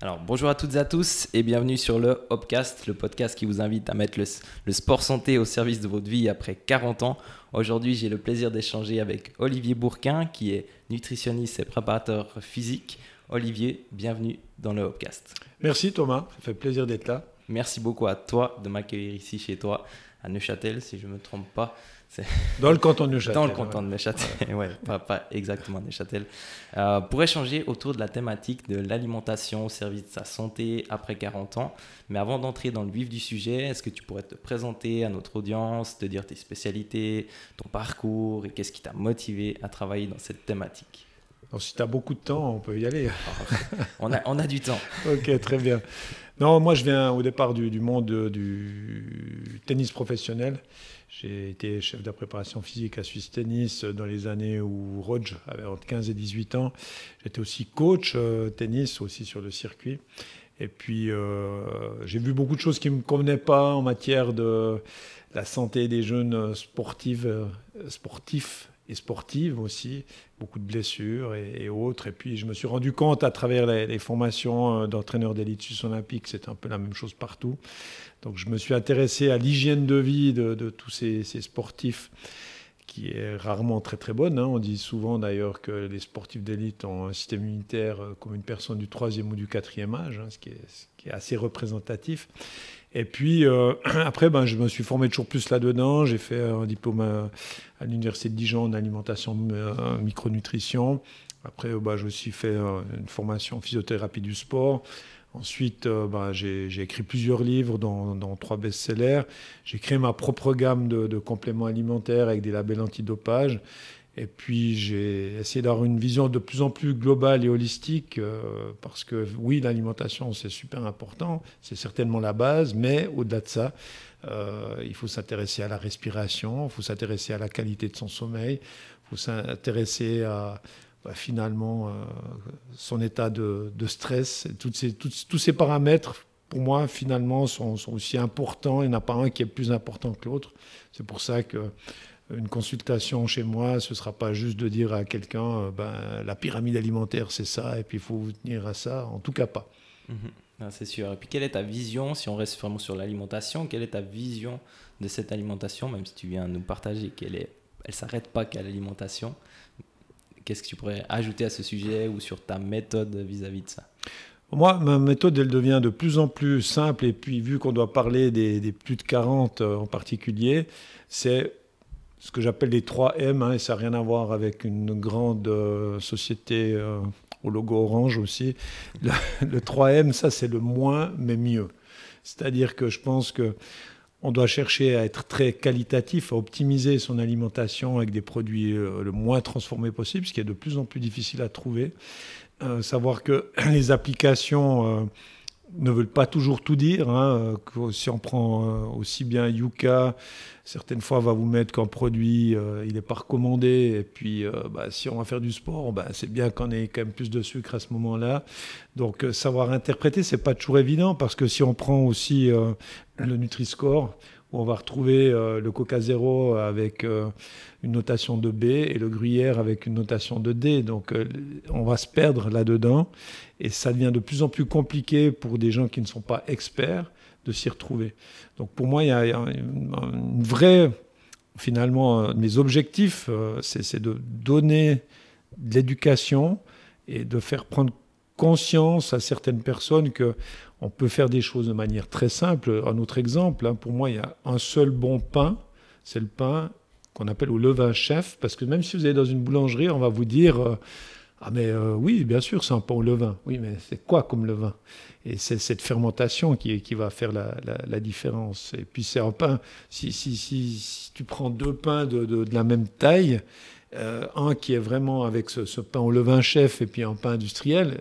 Alors, bonjour à toutes et à tous et bienvenue sur le Hopcast, le podcast qui vous invite à mettre le sport santé au service de votre vie après 40 ans. Aujourd'hui, j'ai le plaisir d'échanger avec Olivier Bourquin, qui est nutritionniste et préparateur physique. Olivier, bienvenue dans le Hopcast. Merci Thomas, ça fait plaisir d'être là. Merci beaucoup à toi de m'accueillir ici chez toi, à Neuchâtel, si je ne me trompe pas. Dans le canton de Neuchâtel. Dans le canton de Neuchâtel, ouais, pas exactement Neuchâtel. Pour échanger autour de la thématique de l'alimentation au service de sa santé après 40 ans. Mais avant d'entrer dans le vif du sujet, est-ce que tu pourrais te présenter à notre audience, te dire tes spécialités, ton parcours et qu'est-ce qui t'a motivé à travailler dans cette thématique? Alors, si tu as beaucoup de temps, on peut y aller. On a du temps. Ok, très bien. Non, moi je viens au départ du monde du tennis professionnel. J'ai été chef de la préparation physique à Suisse Tennis dans les années où Roger avait entre 15 et 18 ans. J'étais aussi coach tennis, aussi sur le circuit. Et puis, j'ai vu beaucoup de choses qui ne me convenaient pas en matière de la santé des jeunes sportifs et sportives aussi, beaucoup de blessures et autres. Et puis, je me suis rendu compte à travers les formations d'entraîneurs d'élite suisse olympique, c'est un peu la même chose partout. Donc, je me suis intéressé à l'hygiène de vie de tous ces sportifs, qui est rarement très très bonne. On dit souvent d'ailleurs que les sportifs d'élite ont un système immunitaire comme une personne du 3e ou du 4e âge, ce qui est assez représentatif. Et puis après, je me suis formé toujours plus là-dedans. J'ai fait un diplôme à l'université de Dijon en alimentation micronutrition. Après, j'ai aussi fait une formation en physiothérapie du sport. Ensuite, j'ai écrit plusieurs livres, dont 3 best-sellers. J'ai créé ma propre gamme de compléments alimentaires avec des labels antidopage. Et puis, j'ai essayé d'avoir une vision de plus en plus globale et holistique, parce que oui, l'alimentation, c'est super important, c'est certainement la base, mais au-delà de ça, il faut s'intéresser à la respiration, il faut s'intéresser à la qualité de son sommeil, il faut s'intéresser à finalement son état de stress. Tous ces paramètres, pour moi, finalement, sont aussi importants. Il n'y en a pas un qui est plus important que l'autre. C'est pour ça que une consultation chez moi, ce ne sera pas juste de dire à quelqu'un la pyramide alimentaire, c'est ça, et puis il faut vous tenir à ça. En tout cas, pas. C'est sûr. Et puis, quelle est ta vision, si on reste vraiment sur l'alimentation, quelle est ta vision de cette alimentation, même si tu viens nous partager qu'elle ne s'arrête pas qu'à l'alimentation? Qu'est-ce que tu pourrais ajouter à ce sujet ou sur ta méthode vis-à-vis de ça? Moi, ma méthode, elle devient de plus en plus simple. Et puis, vu qu'on doit parler des plus de 40 en particulier, c'est ce que j'appelle les 3 M. Et ça n'a rien à voir avec une grande société au logo orange aussi. Le 3 M, ça, c'est le moins, mais mieux. C'est-à-dire que je pense que on doit chercher à être très qualitatif, à optimiser son alimentation avec des produits le moins transformés possible, ce qui est de plus en plus difficile à trouver. Savoir que les applications ne veulent pas toujours tout dire. Si on prend aussi bien Yuka, certaines fois va vous mettre qu'un produit il n'est pas recommandé. Et puis si on va faire du sport, c'est bien qu'on ait quand même plus de sucre à ce moment-là. Donc savoir interpréter, c'est pas toujours évident, parce que si on prend aussi le Nutri-Score, où on va retrouver le Coca Zéro avec une notation de B et le Gruyère avec une notation de D. Donc on va se perdre là-dedans, et ça devient de plus en plus compliqué pour des gens qui ne sont pas experts de s'y retrouver. Donc pour moi, il y a une vraie... Finalement, mes objectifs, c'est de donner de l'éducation et de faire prendre conscience à certaines personnes qu'on peut faire des choses de manière très simple. Un autre exemple, pour moi, il y a un seul bon pain, c'est le pain qu'on appelle au levain chef, parce que même si vous allez dans une boulangerie, on va vous dire oui, bien sûr, c'est un pain au levain. Oui, mais c'est quoi comme levain? Et c'est cette fermentation qui va faire la différence. Et puis c'est un pain, si tu prends 2 pains de la même taille, un qui est vraiment avec ce pain au levain chef et puis un pain industriel,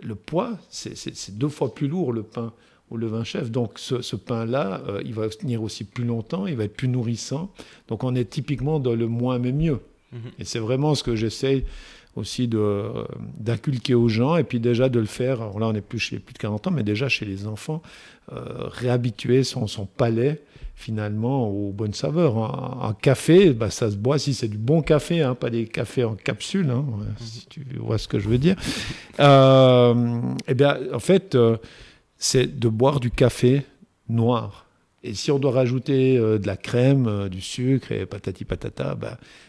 le poids, c'est 2 fois plus lourd, le pain au levain chef. Donc ce pain-là, il va tenir aussi plus longtemps, il va être plus nourrissant. Donc on est typiquement dans le moins mais mieux. Et c'est vraiment ce que j'essaye aussi d'inculquer aux gens, et puis déjà de le faire, alors là on n'est plus chez les plus de 40 ans, mais déjà chez les enfants, réhabituer son palais finalement aux bonnes saveurs. Un café, ça se boit si c'est du bon café, hein, pas des cafés en capsule, hein, si tu vois ce que je veux dire. Eh bien, en fait, c'est de boire du café noir. Et si on doit rajouter de la crème, du sucre et patati patata,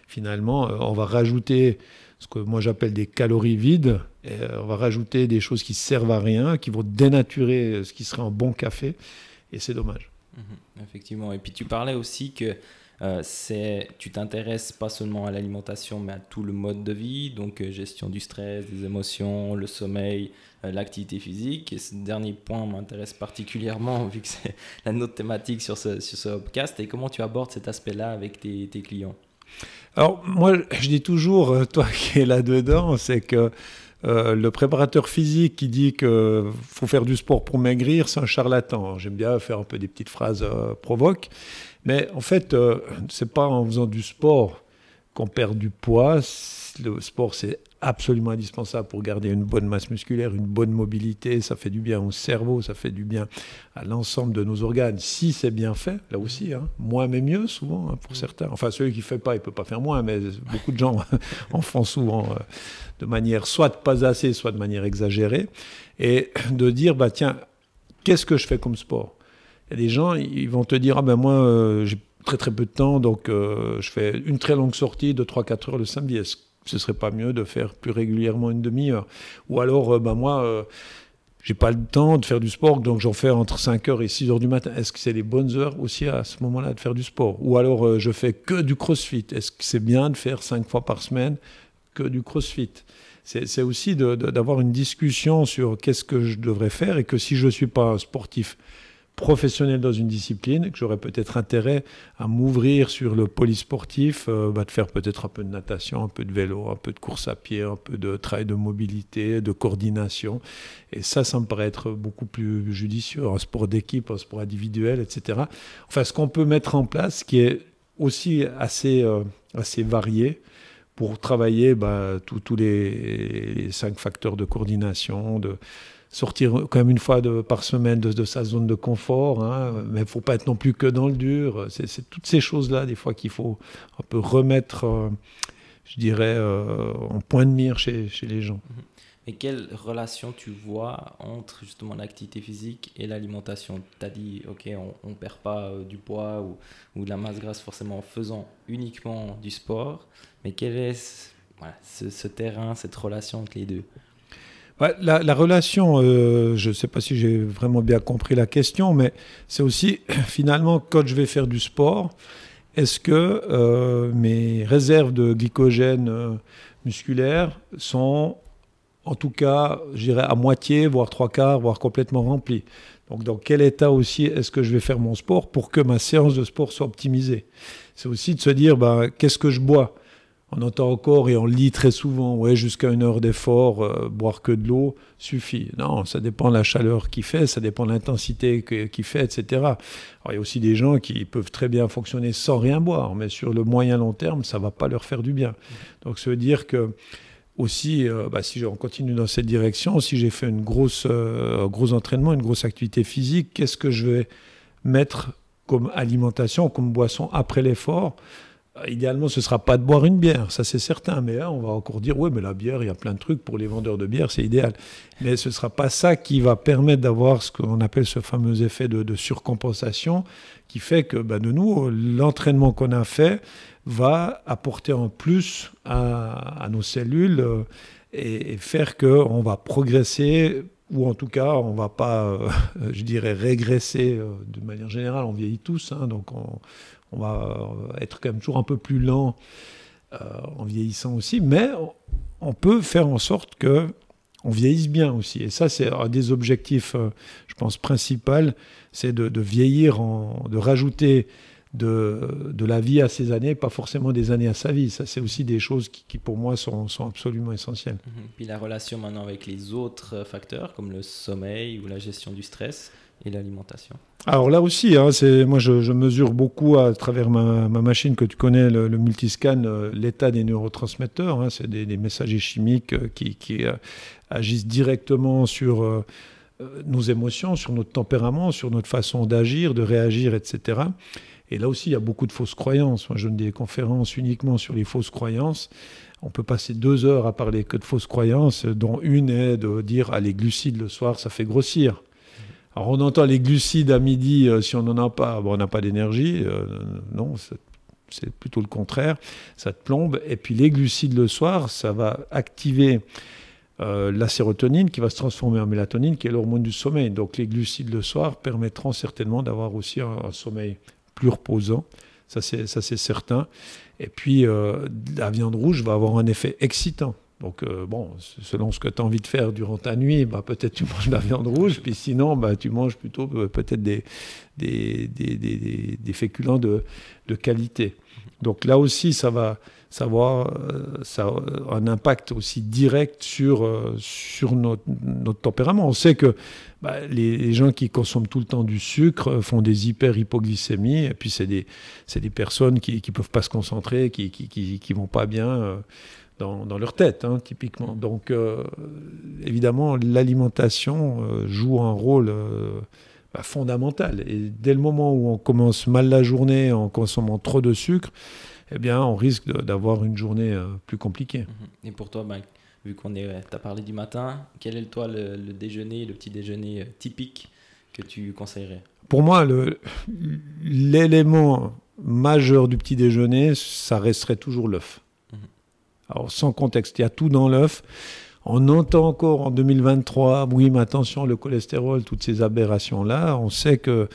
finalement, on va rajouter ce que moi j'appelle des calories vides. Et on va rajouter des choses qui ne servent à rien, qui vont dénaturer ce qui serait un bon café. Et c'est dommage. Effectivement. Et puis tu parlais aussi que tu t'intéresses pas seulement à l'alimentation, mais à tout le mode de vie, donc gestion du stress, des émotions, le sommeil, l'activité physique. Et ce dernier point m'intéresse particulièrement vu que c'est la nôtre thématique sur ce podcast. Et comment tu abordes cet aspect-là avec tes clients? Alors moi, je dis toujours, toi qui es là-dedans, c'est que le préparateur physique qui dit qu'il faut faire du sport pour maigrir, c'est un charlatan. J'aime bien faire un peu des petites phrases provoques. Mais en fait, c'est pas en faisant du sport qu'on perd du poids. Le sport, c'est absolument indispensable pour garder une bonne masse musculaire, une bonne mobilité. Ça fait du bien au cerveau, ça fait du bien à l'ensemble de nos organes. Si c'est bien fait, là aussi, hein, moins mais mieux souvent, hein, pour certains. Enfin, celui qui ne fait pas, il ne peut pas faire moins, mais beaucoup de gens en font souvent de manière soit pas assez, soit de manière exagérée. Et de dire, tiens, qu'est-ce que je fais comme sport ? Il y a des gens, ils vont te dire, moi, j'ai très très peu de temps, donc je fais une très longue sortie de 3-4 heures le samedi. Est-ce que ce ne serait pas mieux de faire plus régulièrement une demi-heure ? Ou alors, moi, j'ai pas le temps de faire du sport, donc j'en fais entre 5 heures et 6 heures du matin. Est-ce que c'est les bonnes heures aussi à ce moment-là de faire du sport ? Ou alors, je fais que du crossfit. Est-ce que c'est bien de faire 5 fois par semaine que du crossfit ? C'est aussi d'avoir une discussion sur qu'est-ce que je devrais faire, et que si je ne suis pas un sportif professionnel dans une discipline, que j'aurais peut-être intérêt à m'ouvrir sur le polysportif, de faire peut-être un peu de natation, un peu de vélo, un peu de course à pied, un peu de travail de mobilité, de coordination. Et ça me paraît être beaucoup plus judicieux, un sport d'équipe, un sport individuel, etc. Enfin, ce qu'on peut mettre en place, qui est aussi assez varié, pour travailler tous les 5 facteurs de coordination, de sortir quand même une fois par semaine de sa zone de confort, hein, mais il ne faut pas être non plus que dans le dur. C'est toutes ces choses-là, des fois, qu'il faut un peu remettre, je dirais, en point de mire chez les gens. Et quelle relation tu vois entre justement l'activité physique et l'alimentation ? Tu as dit, ok, on ne perd pas du poids ou de la masse grasse forcément en faisant uniquement du sport, mais quel est ce terrain, cette relation entre les deux ? La relation, je ne sais pas si j'ai vraiment bien compris la question, mais c'est aussi, finalement, quand je vais faire du sport, est-ce que mes réserves de glycogène musculaire sont, en tout cas, je dirais à moitié, voire 3/4, voire complètement remplies ? Donc, dans quel état aussi est-ce que je vais faire mon sport pour que ma séance de sport soit optimisée ? C'est aussi de se dire, qu'est-ce que je bois ? On entend encore et on lit très souvent, jusqu'à 1 heure d'effort, boire que de l'eau suffit. Non, ça dépend de la chaleur qu'il fait, ça dépend de l'intensité qu'il fait, etc. Alors, il y a aussi des gens qui peuvent très bien fonctionner sans rien boire, mais sur le moyen long terme, ça ne va pas leur faire du bien. Donc, ça veut dire que aussi, si on continue dans cette direction, si j'ai fait un gros entraînement, une grosse activité physique, qu'est-ce que je vais mettre comme alimentation, comme boisson après l'effort ? Idéalement, ce ne sera pas de boire une bière, ça c'est certain, mais on va encore dire, mais la bière, il y a plein de trucs pour les vendeurs de bière, c'est idéal. Mais ce ne sera pas ça qui va permettre d'avoir ce qu'on appelle ce fameux effet de surcompensation, qui fait que, de nous, l'entraînement qu'on a fait va apporter en plus à nos cellules et faire qu'on va progresser, ou en tout cas, on ne va pas, je dirais, régresser de manière générale. On vieillit tous, hein, donc on va être quand même toujours un peu plus lent en vieillissant aussi, mais on peut faire en sorte qu'on vieillisse bien aussi. Et ça, c'est un des objectifs, je pense, principaux, c'est de vieillir, de rajouter de la vie à ses années, pas forcément des années à sa vie. Ça, c'est aussi des choses qui pour moi, sont absolument essentielles. Puis la relation maintenant avec les autres facteurs, comme le sommeil ou la gestion du stress et l'alimentation. Alors là aussi, hein, moi je mesure beaucoup à travers ma machine que tu connais, le multiscan, l'état des neurotransmetteurs. Hein, c'est des messagers chimiques qui agissent directement sur nos émotions, sur notre tempérament, sur notre façon d'agir, de réagir, etc. Et là aussi, il y a beaucoup de fausses croyances. Moi, je donne des conférences uniquement sur les fausses croyances. On peut passer 2 heures à parler que de fausses croyances, dont une est de dire les glucides le soir, ça fait grossir. Alors, on entend les glucides à midi, si on n'en a pas, on n'a pas d'énergie. Non, c'est plutôt le contraire. Ça te plombe. Et puis, les glucides le soir, ça va activer la sérotonine qui va se transformer en mélatonine, qui est l'hormone du sommeil. Donc, les glucides le soir permettront certainement d'avoir aussi un sommeil plus reposant, ça c'est certain. Et puis la viande rouge va avoir un effet excitant. Donc selon ce que tu as envie de faire durant ta nuit, peut-être tu manges de la viande rouge, puis sinon tu manges plutôt peut-être des féculents de qualité. Donc là aussi, ça va avoir un impact aussi direct sur notre tempérament. On sait que les gens qui consomment tout le temps du sucre font des hyperhypoglycémies, et puis c'est des personnes qui ne peuvent pas se concentrer, qui vont pas bien dans leur tête, hein, typiquement. Donc évidemment, l'alimentation joue un rôle fondamental. Et dès le moment où on commence mal la journée en consommant trop de sucre, eh bien, on risque d'avoir une journée plus compliquée. Et pour toi, vu qu'on t'as parlé du matin, quel est toi le déjeuner, le petit déjeuner typique que tu conseillerais? Pour moi, l'élément majeur du petit déjeuner, ça resterait toujours l'œuf. Alors, sans contexte, il y a tout dans l'œuf. On entend encore en 2023, oui, mais attention, le cholestérol, toutes ces aberrations-là, on sait que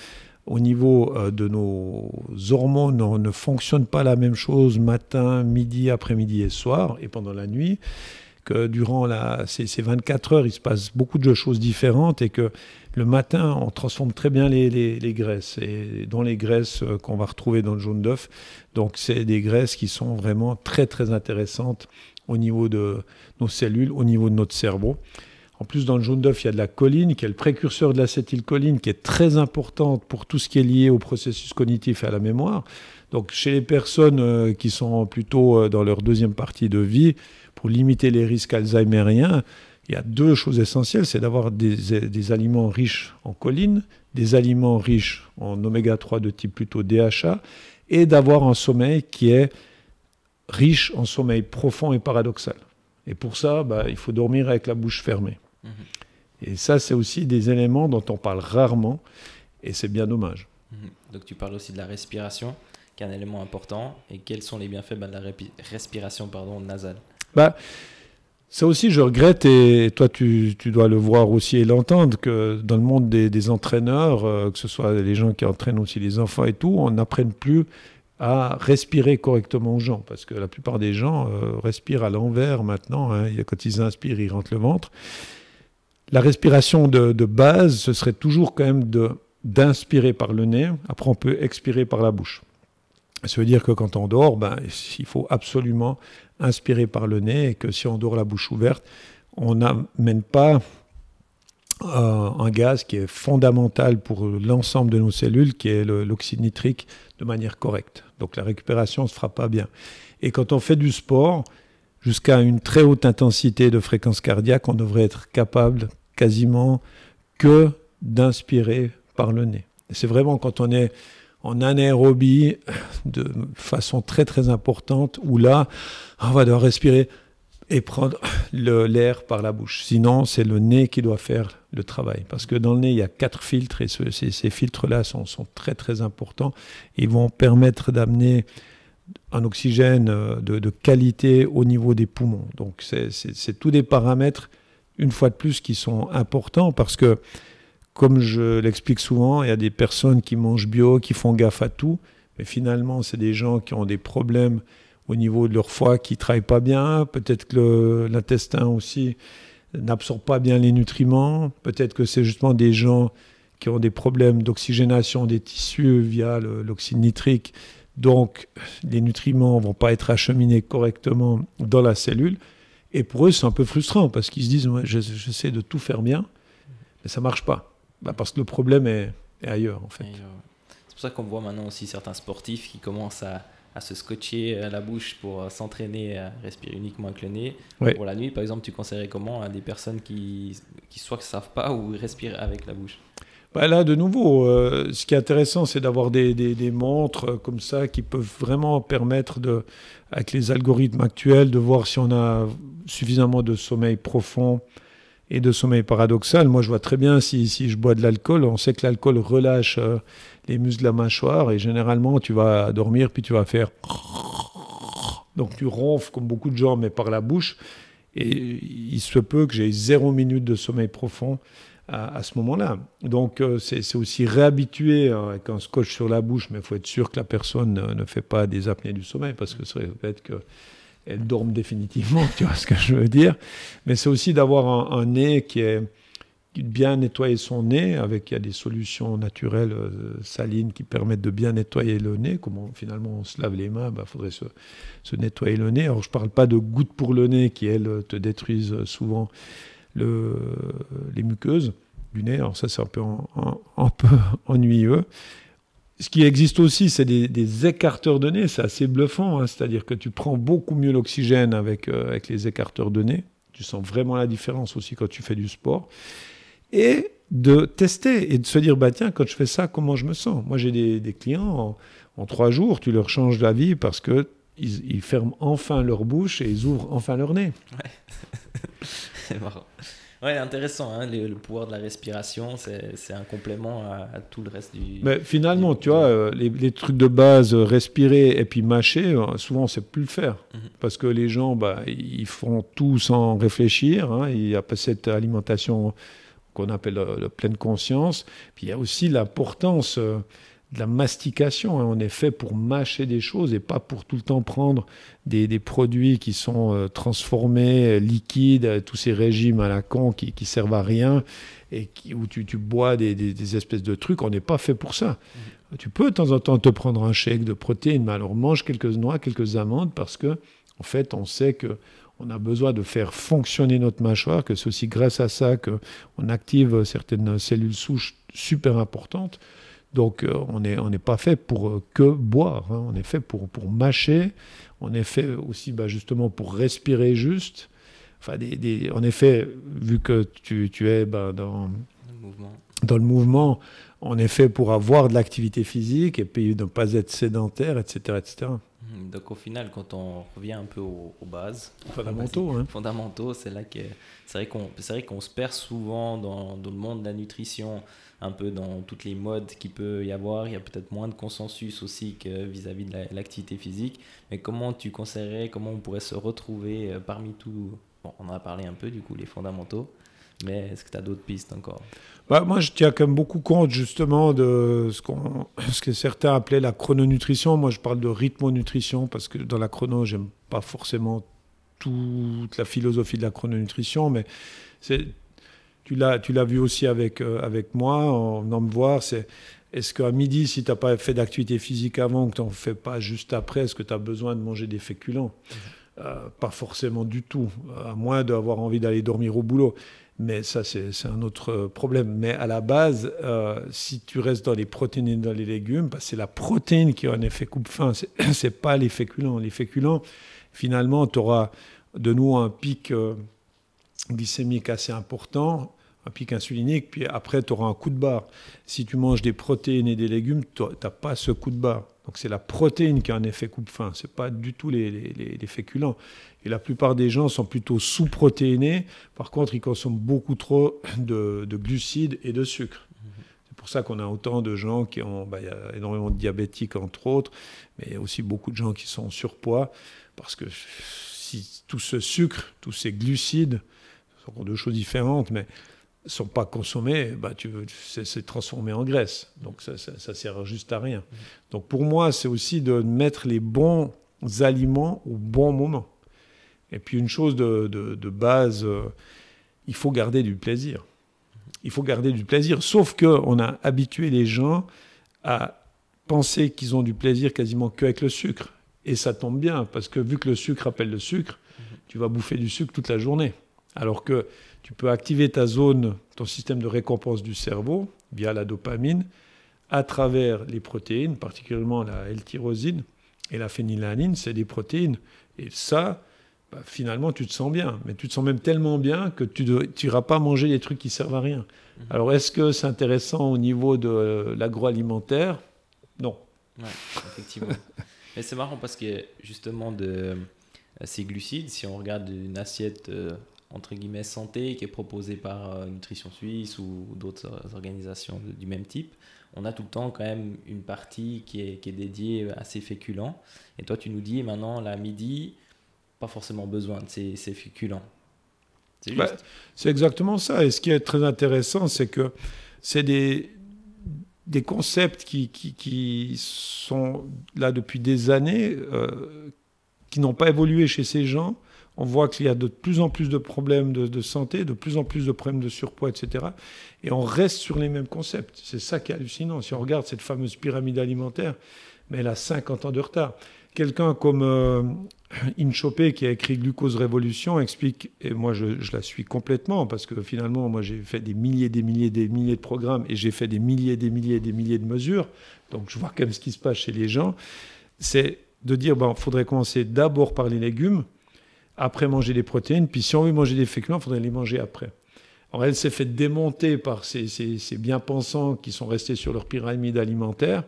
au niveau de nos hormones, on ne fonctionne pas la même chose matin, midi, après-midi et soir, et pendant la nuit, que durant ces 24 heures, il se passe beaucoup de choses différentes, et que le matin, on transforme très bien les graisses, et dont les graisses qu'on va retrouver dans le jaune d'œuf. Donc, c'est des graisses qui sont vraiment très, très intéressantes au niveau de nos cellules, au niveau de notre cerveau. En plus, dans le jaune d'œuf, il y a de la choline, qui est le précurseur de l'acétylcholine, qui est très importante pour tout ce qui est lié au processus cognitif et à la mémoire. Donc, chez les personnes qui sont plutôt dans leur deuxième partie de vie, pour limiter les risques alzheimériens, il y a 2 choses essentielles. C'est d'avoir des aliments riches en choline, des aliments riches en oméga 3 de type plutôt DHA, et d'avoir un sommeil qui est riche en sommeil profond et paradoxal. Et pour ça, il faut dormir avec la bouche fermée. Et ça, c'est aussi des éléments dont on parle rarement, et c'est bien dommage. Donc tu parles aussi de la respiration, qui est un élément important. Et quels sont les bienfaits de la respiration nasale? Ça aussi, je regrette, et toi, tu dois le voir aussi et l'entendre, que dans le monde des entraîneurs, que ce soit les gens qui entraînent aussi les enfants et tout, on n'apprenne plus à respirer correctement aux gens, parce que la plupart des gens respirent à l'envers maintenant, hein. Quand ils inspirent, ils rentrent le ventre. La respiration de base, ce serait toujours quand même d'inspirer par le nez. Après, on peut expirer par la bouche. Ça veut dire que quand on dort, il faut absolument inspirer par le nez, et que si on dort la bouche ouverte, on n'amène pas un gaz qui est fondamental pour l'ensemble de nos cellules, qui est l'oxyde nitrique, de manière correcte. Donc la récupération ne se fera pas bien. Et quand on fait du sport, jusqu'à une très haute intensité de fréquence cardiaque, on devrait être capable quasiment que d'inspirer par le nez. Et c'est vraiment quand on est en anaérobie de façon très très importante, où là, on va devoir respirer et prendre l'air par la bouche. Sinon, c'est le nez qui doit faire le travail. Parce que dans le nez, il y a 4 filtres, et ces filtres-là sont très très importants. Ils vont permettre d'amener un oxygène de qualité au niveau des poumons. Donc c'est tous des paramètres, une fois de plus, qui sont importants, parce que, comme je l'explique souvent, il y a des personnes qui mangent bio, qui font gaffe à tout, mais finalement, c'est des gens qui ont des problèmes au niveau de leur foie qui ne travaille pas bien. Peut-être que l'intestin aussi n'absorbe pas bien les nutriments. Peut-être que c'est justement des gens qui ont des problèmes d'oxygénation des tissus via l'oxyde nitrique. Donc, les nutriments ne vont pas être acheminés correctement dans la cellule. Et pour eux, c'est un peu frustrant parce qu'ils se disent ouais, j'essaie de tout faire bien, mais ça ne marche pas. Parce que le problème est ailleurs, en fait. C'est pour ça qu'on voit maintenant aussi certains sportifs qui commencent à se scotcher la bouche pour s'entraîner à respirer uniquement avec le nez. Ouais. Pour la nuit, par exemple, tu conseillerais comment à des personnes qui soit ne savent pas ou respirent avec la bouche? Là, de nouveau, ce qui est intéressant, c'est d'avoir des montres comme ça qui peuvent vraiment permettre, avec les algorithmes actuels, de voir si on a suffisamment de sommeil profond et de sommeil paradoxal. Moi, je vois très bien si je bois de l'alcool. On sait que l'alcool relâche les muscles de la mâchoire et généralement, tu vas dormir puis tu vas faire... Donc, tu ronfles comme beaucoup de gens, mais par la bouche. Et il se peut que j'ai 0 minute de sommeil profond à ce moment-là. Donc, c'est aussi réhabituer avec un scotch sur la bouche, mais il faut être sûr que la personne ne fait pas des apnées du sommeil, parce que ça peut être qu'elle dorme définitivement, tu vois ce que je veux dire. Mais c'est aussi d'avoir un nez qui est bien nettoyer son nez, il y a des solutions naturelles salines qui permettent de bien nettoyer le nez. Comme finalement on se lave les mains, faudrait se nettoyer le nez. Alors je ne parle pas de gouttes pour le nez qui, elles, te détruisent souvent les muqueuses du nez. Alors ça, c'est un peu ennuyeux. Ce qui existe aussi, c'est des écarteurs de nez. C'est assez bluffant, hein. C'est-à-dire que tu prends beaucoup mieux l'oxygène avec les écarteurs de nez. Tu sens vraiment la différence aussi quand tu fais du sport. Et de tester et de se dire, tiens, quand je fais ça, comment je me sens? Moi, j'ai des clients, en 3 jours, tu leur changes la vie parce qu'ils ferment enfin leur bouche et ils ouvrent enfin leur nez. Ouais, c'est marrant. Ouais, intéressant, hein, le pouvoir de la respiration, c'est un complément à tout le reste du... Mais finalement, tu vois, les trucs de base, respirer et puis mâcher, souvent on ne sait plus le faire. Parce que les gens, ils font tout sans réfléchir. Hein, il n'y a pas cette alimentation qu'on appelle la pleine conscience. Puis il y a aussi l'importance de la mastication. Hein. On est fait pour mâcher des choses et pas pour tout le temps prendre des produits qui sont transformés, liquides, tous ces régimes à la con qui servent à rien et où tu bois des espèces de trucs. On n'est pas fait pour ça. Tu peux de temps en temps te prendre un shake de protéines, mais alors mange quelques noix, quelques amandes parce que en fait, on sait qu'on a besoin de faire fonctionner notre mâchoire, que c'est aussi grâce à ça qu'on active certaines cellules souches super importantes. Donc, on n'est pas fait pour que boire. Hein. On est fait pour mâcher. On est fait aussi justement pour respirer juste. Enfin, en effet, vu que tu es dans le mouvement, on est fait pour avoir de l'activité physique et puis ne pas être sédentaire, etc., etc. Donc au final, quand on revient un peu aux bases fondamentaux, c'est là que c'est vrai qu'on se perd souvent dans le monde de la nutrition, un peu dans toutes les modes qu'il peut y avoir. Il y a peut-être moins de consensus aussi que vis-à-vis de l'activité physique. Mais comment tu conseillerais, comment on pourrait se retrouver parmi tout? Bon, on en a parlé un peu du coup, les fondamentaux. Mais est-ce que tu as d'autres pistes encore? Moi, je tiens quand même beaucoup compte justement de ce que certains appelaient la chrononutrition. Moi, je parle de rythmonutrition parce que dans la chrono, j'aime pas forcément toute la philosophie de la chrononutrition, mais tu l'as vu aussi avec moi en venant me voir. Est-ce qu'à midi, si tu n'as pas fait d'activité physique avant, que tu n'en fais pas juste après, est-ce que tu as besoin de manger des féculents? Pas forcément du tout, à moins d'avoir envie d'aller dormir au boulot. Mais ça, c'est un autre problème. Mais à la base, si tu restes dans les protéines et dans les légumes, c'est la protéine qui a un effet coupe-faim. C'est pas les féculents. Les féculents, finalement, tu auras de nouveau un pic glycémique assez important, un pic insulinique, puis après, tu auras un coup de barre. Si tu manges des protéines et des légumes, tu n'as pas ce coup de barre. Donc, c'est la protéine qui a un effet coupe-faim. Ce n'est pas du tout les féculents. Et la plupart des gens sont plutôt sous-protéinés. Par contre, ils consomment beaucoup trop de glucides et de sucre. C'est pour ça qu'on a autant de gens qui ont... il y a énormément de diabétiques, entre autres, mais il y a aussi beaucoup de gens qui sont en surpoids. Parce que si tout ce sucre, tous ces glucides, ce sont deux choses différentes, mais ne sont pas consommés, c'est transformé en graisse. Donc ça sert juste à rien. Donc pour moi, c'est aussi de mettre les bons aliments au bon moment. Et puis une chose de base, il faut garder du plaisir. il faut garder du plaisir. Sauf qu'on a habitué les gens à penser qu'ils ont du plaisir quasiment qu'avec le sucre. Et ça tombe bien, parce que vu que le sucre appelle le sucre, tu vas bouffer du sucre toute la journée. Alors que tu peux activer ta zone, ton système de récompense du cerveau, via la dopamine, à travers les protéines, particulièrement la L-tyrosine et la phénylalanine, c'est des protéines. Et ça, finalement, tu te sens bien. Mais tu te sens même tellement bien que tu n'iras pas manger des trucs qui ne servent à rien. Alors, est-ce que c'est intéressant au niveau de l'agroalimentaire? Non. Ouais, effectivement. Mais c'est marrant parce que justement, ces glucides, si on regarde une assiette entre guillemets santé qui est proposée par Nutrition Suisse ou d'autres organisations du même type, on a tout le temps quand même une partie qui est dédiée à ces féculents. Et toi, tu nous dis maintenant, là, à midi, pas forcément besoin de ces féculents. C'est juste. C'est exactement ça. Et ce qui est très intéressant, c'est que c'est des concepts qui sont là depuis des années, qui n'ont pas évolué chez ces gens. On voit qu'il y a de plus en plus de problèmes de santé, de plus en plus de problèmes de surpoids, etc. Et on reste sur les mêmes concepts. C'est ça qui est hallucinant. Si on regarde cette fameuse pyramide alimentaire, mais elle a 50 ans de retard. Quelqu'un comme Inchopé, qui a écrit Glucose Révolution, explique, et moi je la suis complètement, parce que finalement, moi j'ai fait des milliers de programmes, et j'ai fait des milliers de mesures, donc je vois quand même ce qui se passe chez les gens, c'est de dire, faudrait commencer d'abord par les légumes, après manger des protéines, puis si on veut manger des féculents, il faudrait les manger après. Alors elle s'est fait démonter par ces bien-pensants qui sont restés sur leur pyramide alimentaire,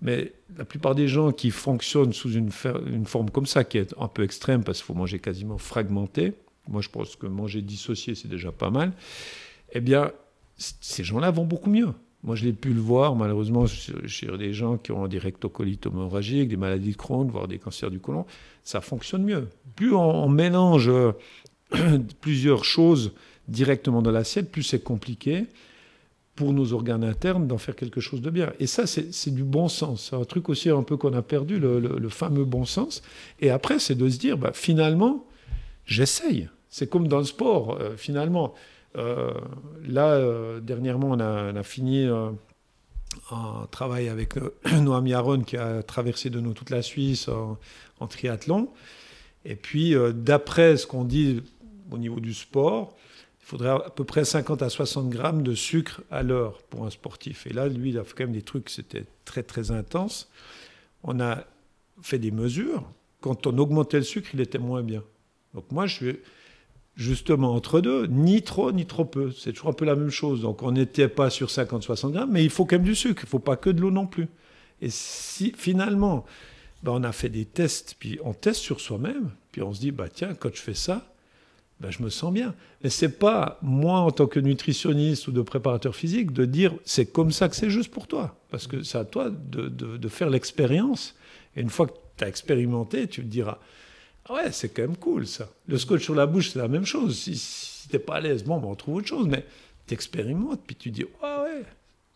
mais la plupart des gens qui fonctionnent sous une forme comme ça, qui est un peu extrême, parce qu'il faut manger quasiment fragmenté, moi je pense que manger dissocié, c'est déjà pas mal, eh bien, ces gens-là vont beaucoup mieux. Moi, je l'ai pu le voir, malheureusement, chez des gens qui ont des rectocolites hémorragiques, des maladies de Crohn, voire des cancers du côlon, ça fonctionne mieux. Plus on mélange plusieurs choses directement dans l'assiette, plus c'est compliqué pour nos organes internes d'en faire quelque chose de bien. Et ça, c'est du bon sens. C'est un truc aussi un peu qu'on a perdu, le fameux bon sens. Et après, c'est de se dire, finalement, j'essaye. C'est comme dans le sport, finalement. Dernièrement, on a fini un travail avec Noam Yaron qui a traversé de nous toute la Suisse en triathlon. Et puis, d'après ce qu'on dit au niveau du sport, il faudrait à peu près 50 à 60 grammes de sucre à l'heure pour un sportif. Et là, lui, il a fait quand même des trucs, c'était très, très intense. On a fait des mesures. Quand on augmentait le sucre, il était moins bien. Donc moi, je suis justement entre deux, ni trop peu. C'est toujours un peu la même chose. Donc on n'était pas sur 50-60 grammes, mais il faut quand même du sucre. Il ne faut pas que de l'eau non plus. Et si finalement, on a fait des tests, puis on teste sur soi-même, puis on se dit, tiens, quand je fais ça, je me sens bien. Mais ce n'est pas moi, en tant que nutritionniste ou de préparateur physique, de dire, c'est comme ça que c'est juste pour toi. Parce que c'est à toi de faire l'expérience. Et une fois que tu as expérimenté, tu te diras, ah ouais, c'est quand même cool ça. Le scotch sur la bouche, c'est la même chose. Si t'es pas à l'aise, on trouve autre chose. Mais tu expérimentes, puis tu dis, ouais,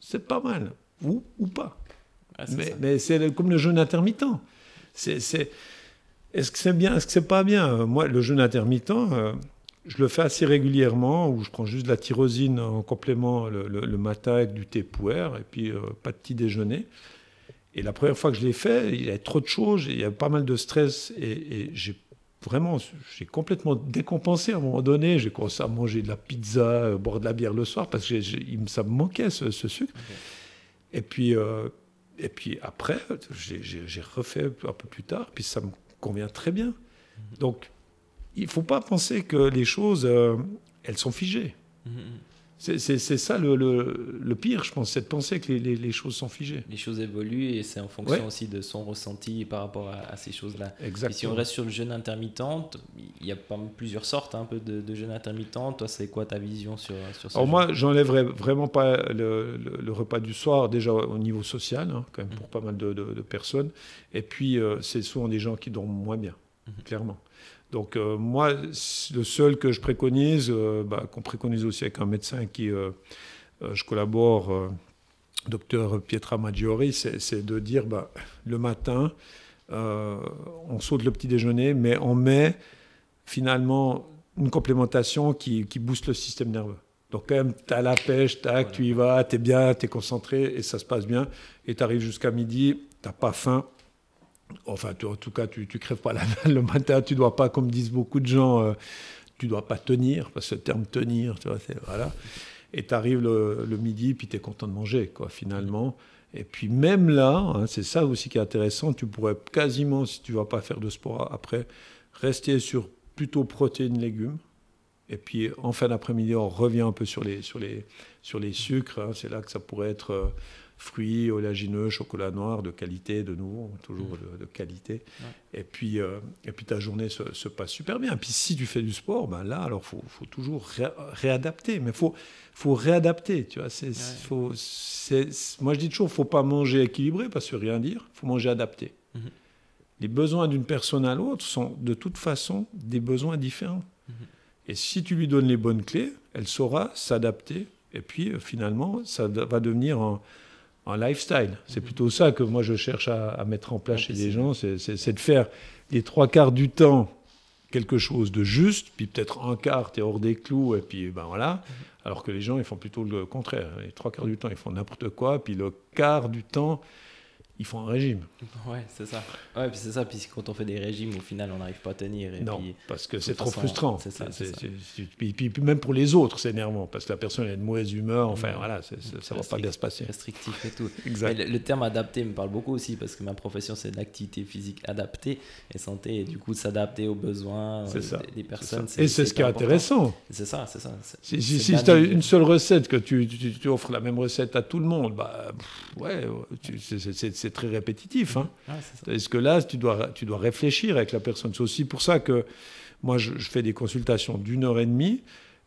c'est pas mal. Ou pas. Ah, mais c'est comme le jeûne intermittent. Est-ce que c'est bien, est-ce que c'est pas bien? Moi, le jeûne intermittent, je le fais assez régulièrement, où je prends juste de la tyrosine en complément le matin avec du thé puer, et puis pas de petit déjeuner. Et la première fois que je l'ai fait, il y avait trop de choses, il y avait pas mal de stress, et j'ai complètement décompensé à un moment donné. J'ai commencé à manger de la pizza, boire de la bière le soir, parce que ça me manquait ce sucre. Okay. Et puis après, j'ai refait un peu plus tard, puis ça me convient très bien. Donc, il ne faut pas penser que les choses, elles sont figées. C'est ça le pire, je pense, c'est de penser que les choses sont figées. Les choses évoluent et c'est en fonction aussi de son ressenti par rapport à ces choses-là. Exactement. Et si on reste sur le jeûne intermittent, il y a plusieurs sortes un peu de jeûne intermittent. Toi, c'est quoi ta vision sur ça? Alors moi, j'enlèverais vraiment pas le repas du soir, déjà au niveau social, quand même pour pas mal de personnes. Et puis, c'est souvent des gens qui dorment moins bien, clairement. Donc moi, le seul que je préconise, qu'on préconise aussi avec un médecin qui je collabore, docteur Pietra Maggiori, c'est de dire le matin, on saute le petit déjeuner, mais on met finalement une complémentation qui booste le système nerveux. Donc quand même, tu as la pêche, tac, tu y vas, tu es bien, tu es concentré et ça se passe bien. Et tu arrives jusqu'à midi, tu n'as pas faim. Enfin, en tout cas, tu ne crèves pas la dalle le matin. Tu ne dois pas, comme disent beaucoup de gens, tu ne dois pas tenir, parce que le terme tenir, tu vois, voilà. Et tu arrives le midi, puis tu es content de manger, quoi, finalement. Et puis même là, hein, c'est ça aussi qui est intéressant, tu pourrais quasiment, si tu ne vas pas faire de sport après, rester sur plutôt protéines, légumes. Et puis en fin d'après-midi, on revient un peu sur les sucres. Hein. C'est là que ça pourrait être fruits, oléagineux, chocolat noir de qualité, de nouveau, toujours de qualité. Ouais. Et puis ta journée se passe super bien. Et puis si tu fais du sport, ben là, alors faut toujours réadapter. Mais faut réadapter. Tu vois, moi je dis toujours, faut pas manger équilibré parce que rien dire. Faut manger adapté. Mm-hmm. Les besoins d'une personne à l'autre sont de toute façon des besoins différents. Mm-hmm. Et si tu lui donnes les bonnes clés, elle saura s'adapter. Et puis, finalement, ça va devenir un lifestyle. C'est plutôt ça que moi, je cherche à mettre en place chez les gens. C'est de faire les 3/4 du temps quelque chose de juste, puis peut-être un quart, tu es hors des clous, et puis ben voilà. Alors que les gens, ils font plutôt le contraire. Les 3/4 du temps, ils font n'importe quoi, puis le quart du temps, ils font un régime. Ouais, c'est ça. Ouais, puis c'est ça. Puis quand on fait des régimes, au final, on n'arrive pas à tenir. Et non, puis, parce que c'est trop frustrant. C'est ça. Puis même pour les autres, c'est énervant, parce que la personne est de mauvaise humeur. Enfin, voilà, ça ne va pas bien se passer. Restrictif et tout. Exact. Le terme adapté me parle beaucoup aussi, parce que ma profession, c'est l'activité physique adaptée et santé. Et du coup, s'adapter aux besoins des personnes. Et c'est ce qui est intéressant. C'est ça. Si tu as une seule recette, que tu offres la même recette à tout le monde, bah, ouais, c'est très répétitif. Hein. Ouais, est-ce que là, tu dois réfléchir avec la personne. C'est aussi pour ça que moi, je fais des consultations d'1h30,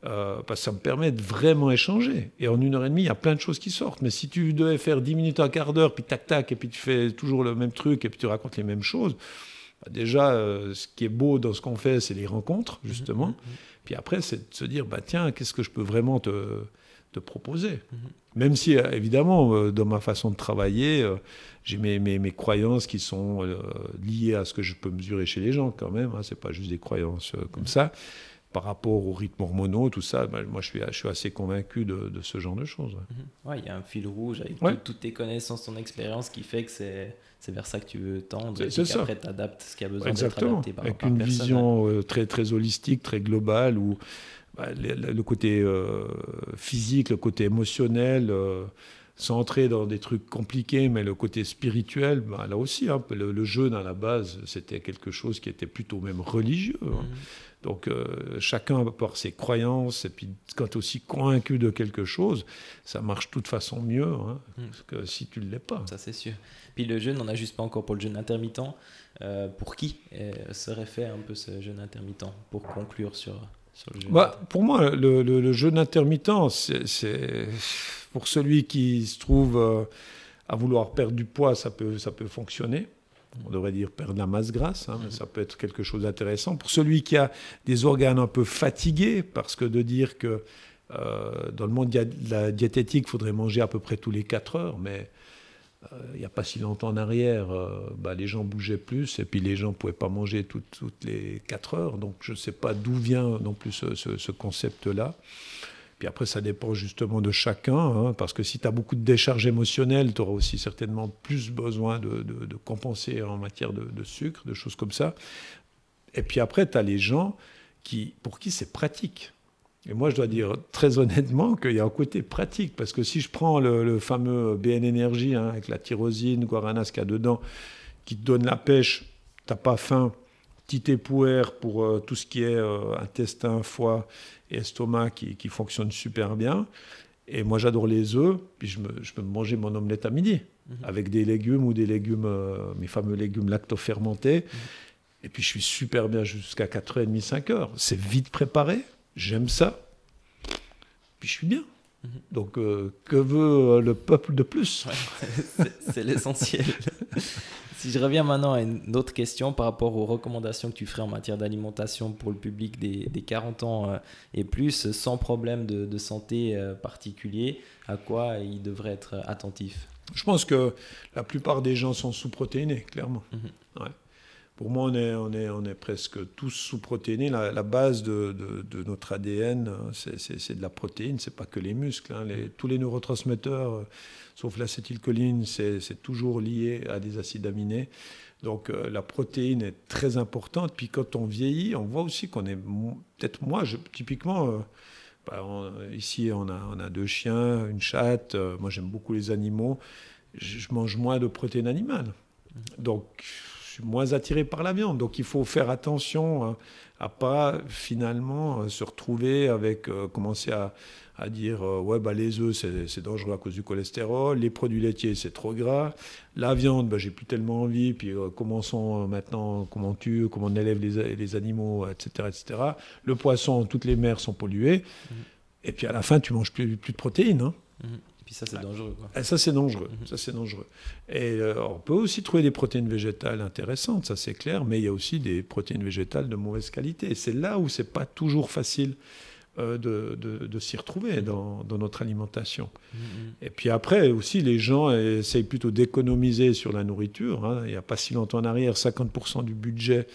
parce que ça me permet de vraiment échanger. Et en 1h30, il y a plein de choses qui sortent. Mais si tu devais faire 10 minutes, un quart d'heure, puis tac, et puis tu fais toujours le même truc, et puis tu racontes les mêmes choses, bah déjà, ce qui est beau dans ce qu'on fait, c'est les rencontres, justement. Puis après, c'est de se dire, bah, tiens, qu'est-ce que je peux vraiment te proposer. Même si, évidemment, dans ma façon de travailler, j'ai mes croyances qui sont liées à ce que je peux mesurer chez les gens quand même. Hein, c'est pas juste des croyances comme ça. Par rapport aux rythmes hormonaux, tout ça, ben, moi, je suis assez convaincu de ce genre de choses. Ouais, il y a un fil rouge avec toutes tes connaissances, ton expérience qui fait que c'est vers ça que tu veux tendre. Et qu'après, tu adaptes ce qui a besoin d'être adapté par personne. Avec une vision très, très holistique, très globale, où le côté physique, le côté émotionnel, sans entrer dans des trucs compliqués, mais le côté spirituel, ben, là aussi, hein, le jeûne à la base, c'était quelque chose qui était plutôt même religieux. Hein. Donc chacun va avoir ses croyances, et puis quand tu es aussi convaincu de quelque chose, ça marche de toute façon mieux que si tu ne l'es pas. Ça, c'est sûr. Puis le jeûne, on n'a juste pas encore pour le jeûne intermittent. Pour qui serait fait un peu ce jeûne intermittent, pour conclure sur le jeûne? Pour moi, le jeûne intermittent, c'est pour celui qui se trouve à vouloir perdre du poids, ça peut fonctionner. On devrait dire perdre la masse grasse, mais ça peut être quelque chose d'intéressant. Pour celui qui a des organes un peu fatigués, parce que de dire que dans le monde de la diététique, il faudrait manger à peu près tous les 4 heures, mais il n'y a pas si longtemps en arrière, les gens bougeaient plus, et puis les gens ne pouvaient pas manger toutes les 4 heures. Donc je ne sais pas d'où vient non plus ce concept-là. Puis après, ça dépend justement de chacun, hein, parce que si tu as beaucoup de décharge émotionnelle, tu auras aussi certainement plus besoin de compenser en matière de sucre, de choses comme ça. Et puis après, tu as les gens pour qui c'est pratique. Et moi, je dois dire très honnêtement qu'il y a un côté pratique, parce que si je prends le fameux BN Energy, hein, avec la tyrosine, guarana, ce qu'il y a dedans, qui te donne la pêche, tu n'as pas faim, petit épouère pour tout ce qui est intestin, foie et estomac qui fonctionne super bien. Et moi, j'adore les œufs, puis je peux manger mon omelette à midi, avec des légumes ou des légumes, mes fameux légumes lactofermentés. Et puis, je suis super bien jusqu'à 4h30, 5h. C'est vite préparé, j'aime ça, puis je suis bien. Donc, que veut le peuple de plus? C'est l'essentiel. Si je reviens maintenant à une autre question par rapport aux recommandations que tu ferais en matière d'alimentation pour le public des 40 ans et plus, sans problème de santé particulier, à quoi il devrait être attentif? Je pense que la plupart des gens sont sous-protéinés, clairement. Ouais. Pour moi, on est presque tous sous-protéinés. La base de notre ADN, c'est de la protéine, c'est pas que les muscles. Hein. Tous les neurotransmetteurs, sauf l'acétylcholine, c'est toujours lié à des acides aminés. Donc la protéine est très importante. Puis quand on vieillit, on voit aussi qu'on est... Peut-être moi, typiquement... ici, on a 2 chiens, une chatte. Moi, j'aime beaucoup les animaux. Je mange moins de protéines animales. Donc, je suis moins attiré par la viande. Donc, il faut faire attention à pas, finalement, se retrouver avec... commencer à dire les œufs, c'est dangereux à cause du cholestérol. Les produits laitiers, c'est trop gras. La viande, j'ai plus tellement envie. Puis, commençons maintenant, comment on élève les animaux, etc., etc. Le poisson, toutes les mers sont polluées. Et puis, à la fin, tu manges plus de protéines, hein. Et puis ça, c'est dangereux, quoi. Et ça, c'est dangereux. Ça, c'est dangereux. Et on peut aussi trouver des protéines végétales intéressantes, ça c'est clair, mais il y a aussi des protéines végétales de mauvaise qualité. Et c'est là où c'est pas toujours facile de s'y retrouver dans notre alimentation. Et puis après, aussi, les gens essayent plutôt d'économiser sur la nourriture. Hein. Il n'y a pas si longtemps en arrière, 50% du budget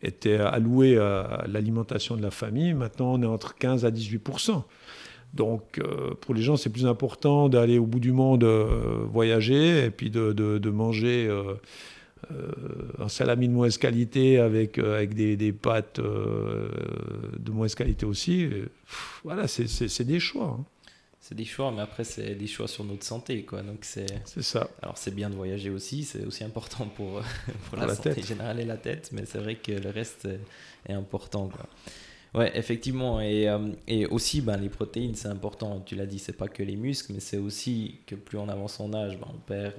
était alloué à l'alimentation de la famille. Maintenant, on est entre 15 à 18%. Donc, pour les gens, c'est plus important d'aller au bout du monde voyager et puis de manger un salami de mauvaise qualité avec des pâtes de mauvaise qualité aussi. Voilà, c'est des choix. Hein. C'est des choix, mais après, c'est des choix sur notre santé, quoi. Donc, c'est ça. Alors, c'est bien de voyager aussi. C'est aussi important pour la santé générale et la tête. Mais c'est vrai que le reste est important, quoi. Ouais, effectivement. Et aussi, les protéines, c'est important. Tu l'as dit, c'est pas que les muscles, mais c'est aussi que plus on avance en âge, on perd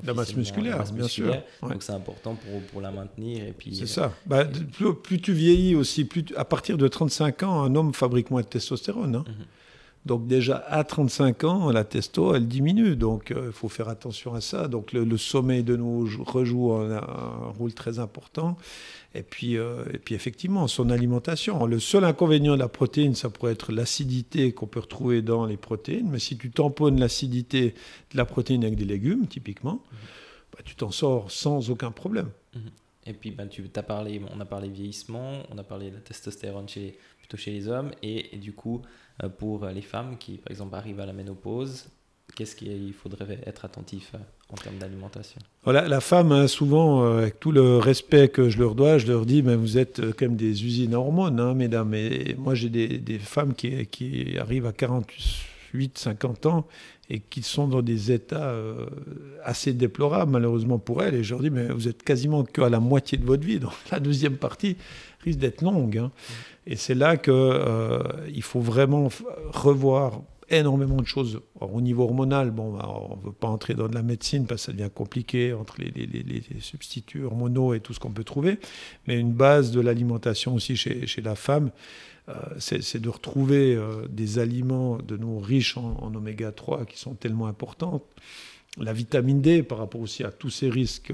la masse musculaire, bien sûr. Ouais. Donc, c'est important pour la maintenir. Et puis, c'est ça. Plus tu vieillis aussi, à partir de 35 ans, un homme fabrique moins de testostérone. Hein. Donc déjà, à 35 ans, la testo, elle diminue. Donc, il faut faire attention à ça. Donc, le sommeil de nous rejoue un rôle très important. Et puis, effectivement, son alimentation. Le seul inconvénient de la protéine, ça pourrait être l'acidité qu'on peut retrouver dans les protéines. Mais si tu tamponnes l'acidité de la protéine avec des légumes, typiquement, tu t'en sors sans aucun problème. Et puis, on a parlé vieillissement, on a parlé de la testostérone plutôt chez les hommes. Et du coup, pour les femmes qui, par exemple, arrivent à la ménopause, qu'est-ce qu'il faudrait être attentif en termes d'alimentation? Voilà, la femme, hein, souvent, avec tout le respect que je leur dois, je leur dis, vous êtes quand même des usines à hormones, hein, mesdames. Et moi, j'ai des femmes qui arrivent à 48, 50 ans et qui sont dans des états assez déplorables, malheureusement pour elles. Et je leur dis, mais vous êtes quasiment qu'à la moitié de votre vie. Donc la deuxième partie risque d'être longue. Hein. Et c'est là qu'il faut vraiment revoir énormément de choses. Alors, au niveau hormonal, on ne veut pas entrer dans de la médecine parce que ça devient compliqué entre les substituts hormonaux et tout ce qu'on peut trouver. Mais une base de l'alimentation aussi chez la femme, c'est de retrouver des aliments de nous riches en oméga 3 qui sont tellement importants. La vitamine D par rapport aussi à tous ces risques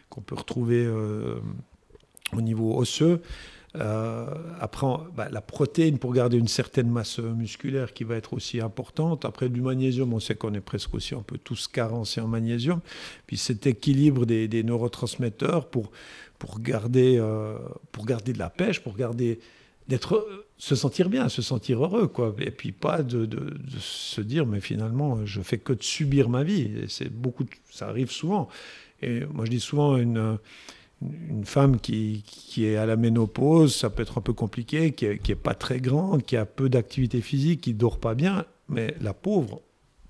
qu'on peut retrouver au niveau osseux. Après, la protéine pour garder une certaine masse musculaire qui va être aussi importante. Après, du magnésium, on sait qu'on est presque aussi un peu tous carencés en magnésium. Puis cet équilibre des neurotransmetteurs pour garder de la pêche, pour garder se sentir bien, se sentir heureux, quoi. Et puis pas de se dire, mais finalement, je fais que de subir ma vie. Et ça arrive souvent. Et moi, je dis souvent une femme qui est à la ménopause, ça peut être un peu compliqué, qui est pas très grande, qui a peu d'activité physique, qui dort pas bien, mais la pauvre,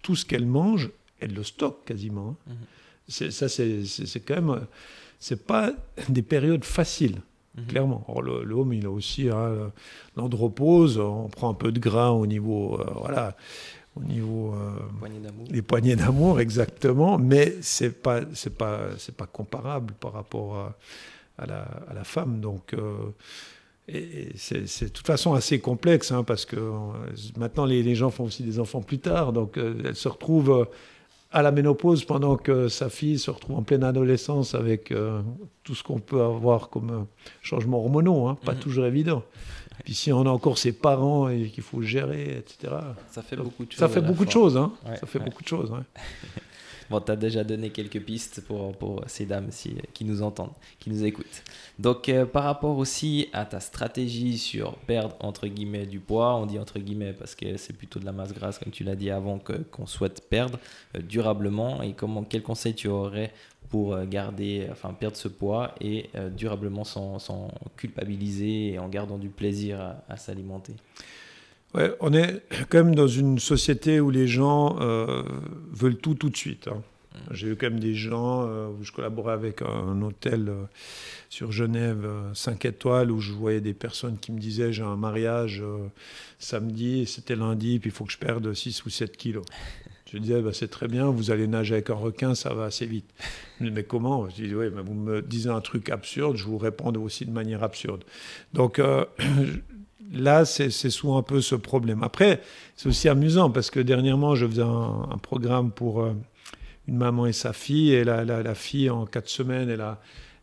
tout ce qu'elle mange, elle le stocke quasiment. C'est quand même, c'est pas des périodes faciles, clairement. Or, l'homme, il a aussi l'andropause, on prend un peu de gras au niveau, au niveau les poignées d'amour, exactement, mais c'est pas comparable par rapport à la femme. Donc c'est de toute façon assez complexe, hein, parce que maintenant les gens font aussi des enfants plus tard, donc elle se retrouve à la ménopause pendant que sa fille se retrouve en pleine adolescence avec tout ce qu'on peut avoir comme changements hormonaux, hein, pas toujours évident. Puis si on a encore ses parents et qu'il faut gérer, etc. Ça fait beaucoup de choses. Ça fait beaucoup de choses, hein. Ça fait beaucoup de choses, ouais. Bon, tu as déjà donné quelques pistes pour ces dames qui nous entendent, qui nous écoutent. Donc, par rapport aussi à ta stratégie sur perdre, entre guillemets, du poids, on dit entre guillemets parce que c'est plutôt de la masse grasse, comme tu l'as dit avant, qu'on souhaite perdre durablement. Et quel conseil tu aurais pour perdre ce poids et durablement sans culpabiliser et en gardant du plaisir à s'alimenter? Ouais, on est quand même dans une société où les gens veulent tout de suite. Hein. J'ai eu quand même des gens où je collaborais avec un hôtel sur Genève, 5 étoiles, où je voyais des personnes qui me disaient j'ai un mariage samedi, c'était lundi, puis il faut que je perde 6 ou 7 kilos. Je disais c'est très bien, vous allez nager avec un requin, ça va assez vite. Mais comment? Je dis oui, mais vous me disiez un truc absurde, je vous réponds aussi de manière absurde. Donc là, c'est souvent un peu ce problème. Après, c'est aussi amusant parce que dernièrement, je faisais un programme pour une maman et sa fille. Et la fille, en 4 semaines,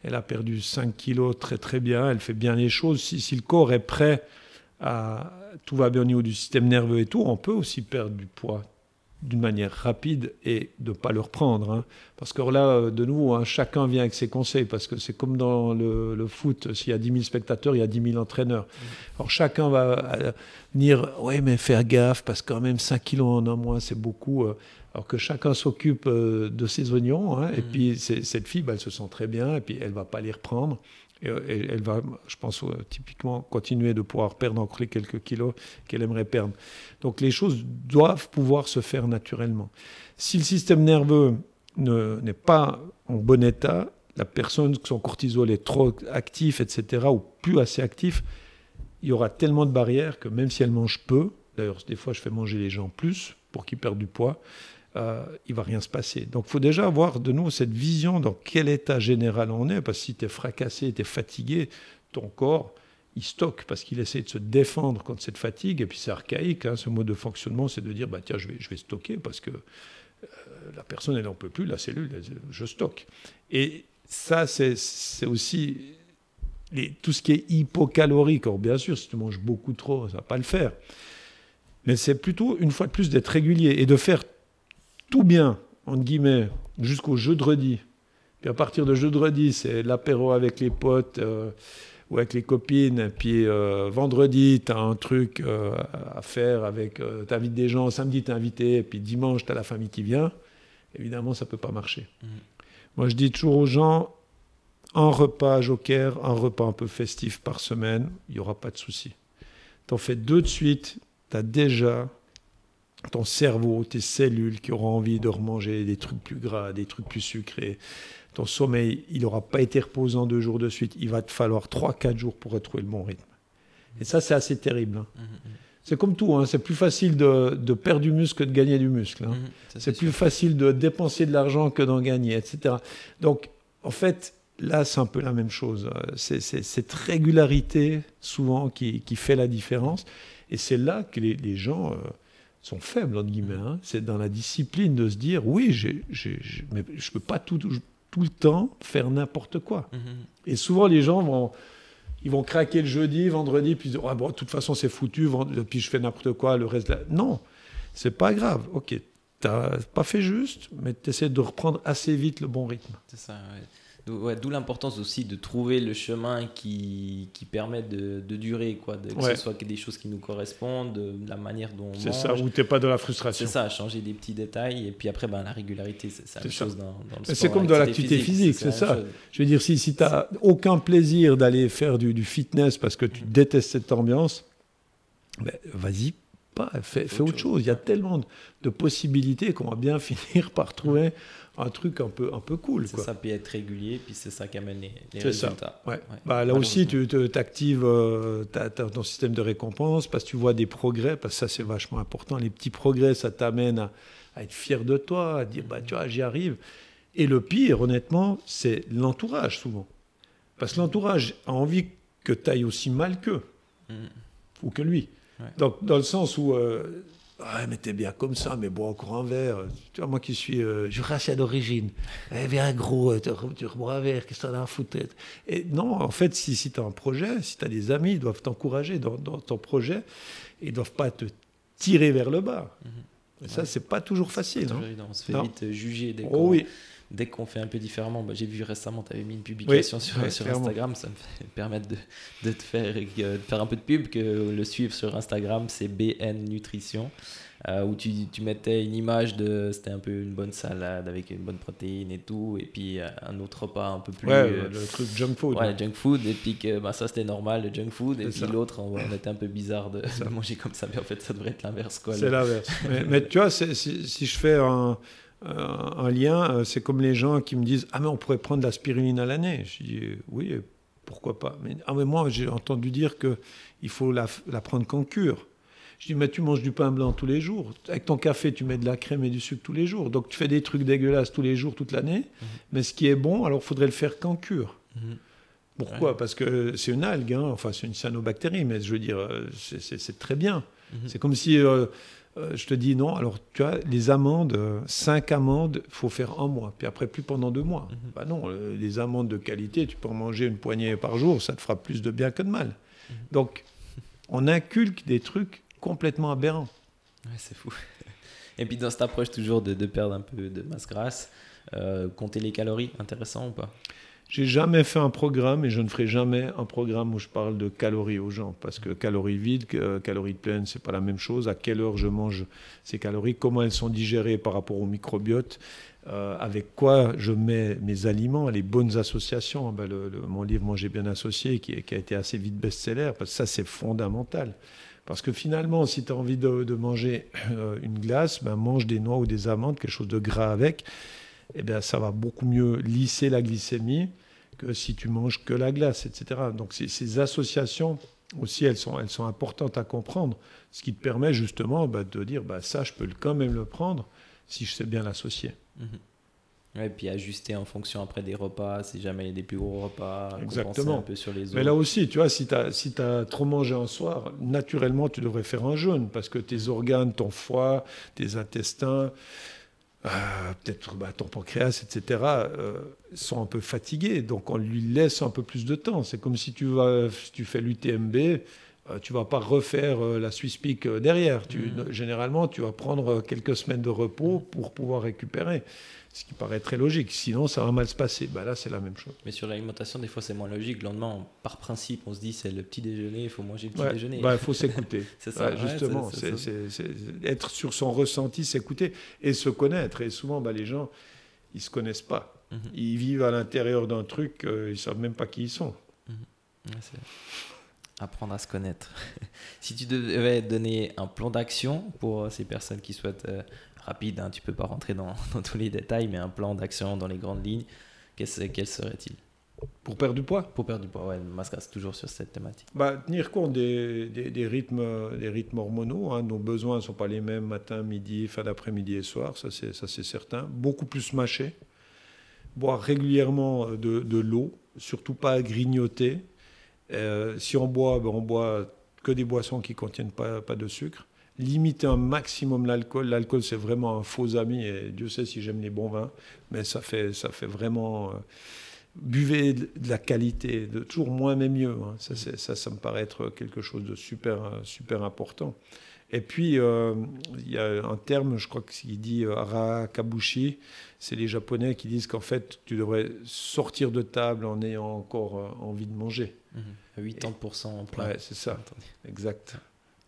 elle a perdu 5 kilos très très bien. Elle fait bien les choses. Si le corps est prêt, tout va bien au niveau du système nerveux et tout, on peut aussi perdre du poids d'une manière rapide et de ne pas le reprendre. Hein. Parce que là, de nouveau, hein, chacun vient avec ses conseils, parce que c'est comme dans le foot, s'il y a 10 000 spectateurs, il y a 10 000 entraîneurs. Alors chacun va venir, oui, mais faire gaffe, parce que quand même 5 kilos en un mois, c'est beaucoup. Alors que chacun s'occupe de ses oignons, hein, et puis cette fille, elle se sent très bien, et puis elle ne va pas les reprendre. Et elle va, je pense, typiquement continuer de pouvoir perdre encore les quelques kilos qu'elle aimerait perdre. Donc les choses doivent pouvoir se faire naturellement. Si le système nerveux n'est pas en bon état, la personne, son cortisol est trop actif, etc., ou plus assez actif, il y aura tellement de barrières que même si elle mange peu, d'ailleurs des fois je fais manger les gens plus pour qu'ils perdent du poids, il ne va rien se passer. Donc il faut déjà avoir de nous cette vision dans quel état général on est, parce que si tu es fracassé, tu es fatigué, ton corps, il stocke parce qu'il essaie de se défendre contre cette fatigue, et puis c'est archaïque, hein, ce mode de fonctionnement, c'est de dire, tiens, je vais stocker parce que la personne, elle n'en peut plus, la cellule, je stocke. Et ça, c'est aussi tout ce qui est hypocalorique. Alors bien sûr, si tu manges beaucoup trop, ça ne va pas le faire. Mais c'est plutôt, une fois de plus, d'être régulier et de faire tout bien, entre guillemets, jusqu'au jeudi. Puis à partir de jeudi, c'est l'apéro avec les potes ou avec les copines. Puis vendredi, tu as un truc à faire tu invites des gens. Samedi, tu es invité. Et puis dimanche, tu as la famille qui vient. Évidemment, ça ne peut pas marcher. Moi, je dis toujours aux gens, un repas joker, un repas un peu festif par semaine, il n'y aura pas de souci. Tu en fais 2 de suite, tu as déjà ton cerveau, tes cellules qui auront envie de remanger des trucs plus gras, des trucs plus sucrés. Ton sommeil, il n'aura pas été reposant 2 jours de suite. Il va te falloir 3-4 jours pour retrouver le bon rythme. Et ça, c'est assez terrible. Hein. C'est comme tout. Hein. C'est plus facile de perdre du muscle que de gagner du muscle. Hein. C'est plus facile de dépenser de l'argent que d'en gagner, etc. Donc, en fait, là, c'est un peu la même chose. C'est cette régularité, souvent, qui fait la différence. Et c'est là que les gens sont faibles, entre guillemets. Hein. C'est dans la discipline de se dire, oui, mais je ne peux pas tout le temps faire n'importe quoi. Et souvent, les gens ils vont craquer le jeudi, vendredi, puis dire, de toute façon, c'est foutu, puis je fais n'importe quoi, le reste... Non, c'est pas grave. OK, tu n'as pas fait juste, mais tu essaies de reprendre assez vite le bon rythme. C'est ça, ouais. D'où l'importance aussi de trouver le chemin qui permet de durer, quoi, que ce soit des choses qui nous correspondent, de la manière dont on mange. C'est ça, où tu n'es pas dans la frustration. C'est ça, changer des petits détails. Et puis après, la régularité, c'est la même chose dans le sport. C'est comme dans l'activité physique, c'est ça. Je veux dire, si tu n'as aucun plaisir d'aller faire du fitness parce que tu détestes cette ambiance, vas-y, fais autre chose. Il y a tellement de possibilités qu'on va bien finir par trouver un truc un peu cool. C'est ça, puis être régulier, puis c'est ça qui amène les résultats. Ouais. Là aussi, tu actives ton système de récompense parce que tu vois des progrès, parce que ça, c'est vachement important. Les petits progrès, ça t'amène à être fier de toi, à dire, tu vois, j'y arrive. Et le pire, honnêtement, c'est l'entourage, souvent. Parce que l'entourage a envie que tu ailles aussi mal qu'eux, ou que lui. Ouais. Donc, dans le sens où... mais t'es bien comme ça, mais bois encore un verre. Tu vois, moi qui suis jurassien d'origine, viens gros, tu rebois un verre, qu'est-ce que t'en as à foutre? Et non, en fait, si t'as un projet, si t'as des amis, ils doivent t'encourager dans ton projet, ils doivent pas te tirer vers le bas. Et ça, c'est pas toujours facile. Hein. On se fait vite juger dès qu'on fait un peu différemment. J'ai vu récemment, tu avais mis une publication sur Instagram, ça me fait permettre de te faire un peu de pub, que le suivre sur Instagram, c'est BN Nutrition, où tu mettais une image c'était un peu une bonne salade avec une bonne protéine et tout, et puis un autre repas un peu plus... le truc junk food. Ouais, le junk food, et puis que ça c'était normal, le junk food, et puis l'autre, on était un peu bizarre de manger comme ça, mais en fait ça devrait être l'inverse. C'est l'inverse. mais tu vois, si je fais un lien, c'est comme les gens qui me disent « Ah, mais on pourrait prendre de la spiruline à l'année ». Je dis « Oui, pourquoi pas ?» mais moi, j'ai entendu dire qu'il faut la prendre qu'en cure. Je dis « Mais tu manges du pain blanc tous les jours. Avec ton café, tu mets de la crème et du sucre tous les jours. Donc, tu fais des trucs dégueulasses tous les jours, toute l'année. Mais ce qui est bon, alors, il faudrait le faire qu'en cure. » Pourquoi ? Parce que c'est une algue, hein. Enfin, c'est une cyanobactérie, mais je veux dire, c'est très bien. C'est comme si... je te dis non, alors tu vois, les amandes, 5 amandes, il faut faire un mois, puis après plus pendant 2 mois. Bah non, les amandes de qualité, tu peux en manger une poignée par jour, ça te fera plus de bien que de mal. Donc, on inculque des trucs complètement aberrants. Ouais, c'est fou. Et puis dans cette approche toujours de perdre un peu de masse grasse, compter les calories, intéressant ou pas ? J'ai jamais fait un programme et je ne ferai jamais un programme où je parle de calories aux gens, parce que calories vides, calories pleines, c'est pas la même chose. À quelle heure je mange ces calories, comment elles sont digérées par rapport au microbiote, avec quoi je mets mes aliments, les bonnes associations. Mon livre Manger bien associé, qui a été assez vite best-seller, parce que ça c'est fondamental. Parce que finalement, si tu as envie de manger une glace, mange des noix ou des amandes, quelque chose de gras avec. Eh bien, ça va beaucoup mieux lisser la glycémie que si tu manges que la glace, etc. Donc, ces associations aussi, elles sont importantes à comprendre, ce qui te permet justement de dire ça, je peux quand même le prendre si je sais bien l'associer. Et puis ajuster en fonction après des repas, si jamais il y a des plus gros repas, exactement. Un peu sur les autres. Mais là aussi, tu vois, si tu as trop mangé un soir, naturellement, tu devrais faire un jeûne parce que tes organes, ton foie, tes intestins, peut-être ton pancréas, etc., sont un peu fatigués. Donc, on lui laisse un peu plus de temps. C'est comme si tu fais l'UTMB, tu ne vas pas refaire la Swiss Peak derrière. Généralement, tu vas prendre quelques semaines de repos pour pouvoir récupérer. Ce qui paraît très logique. Sinon, ça va mal se passer. Là, c'est la même chose. Mais sur l'alimentation, des fois, c'est moins logique. Le lendemain, par principe, on se dit c'est le petit déjeuner, il faut manger le petit déjeuner. Il faut s'écouter. C'est ça. Justement, c'est être sur son ressenti, s'écouter et se connaître. Et souvent, les gens, ils ne se connaissent pas. Ils vivent à l'intérieur d'un truc, ils ne savent même pas qui ils sont. C'est apprendre à se connaître. Si tu devais donner un plan d'action pour ces personnes qui souhaitent... rapide, tu ne peux pas rentrer dans tous les détails, mais un plan d'action dans les grandes lignes, quel serait-il ? Pour perdre du poids ? Pour perdre du poids, ouais, Mascara, c'est toujours sur cette thématique. Tenir compte des rythmes hormonaux, nos besoins ne sont pas les mêmes matin, midi, fin d'après-midi et soir, ça c'est certain. Beaucoup plus mâcher, boire régulièrement de l'eau, surtout pas grignoter. Si on boit, on boit que des boissons qui ne contiennent pas de sucre. Limiter un maximum l'alcool. L'alcool, c'est vraiment un faux ami. Et Dieu sait si j'aime les bons vins. Mais ça fait vraiment... buvez de la qualité. Toujours moins mais mieux. Ça me paraît être quelque chose de super important. Et puis, il y a un terme, je crois qu'il dit Arakabushi. C'est les Japonais qui disent qu'en fait, tu devrais sortir de table en ayant encore envie de manger. 80% en plein. Ouais, c'est ça. Exact.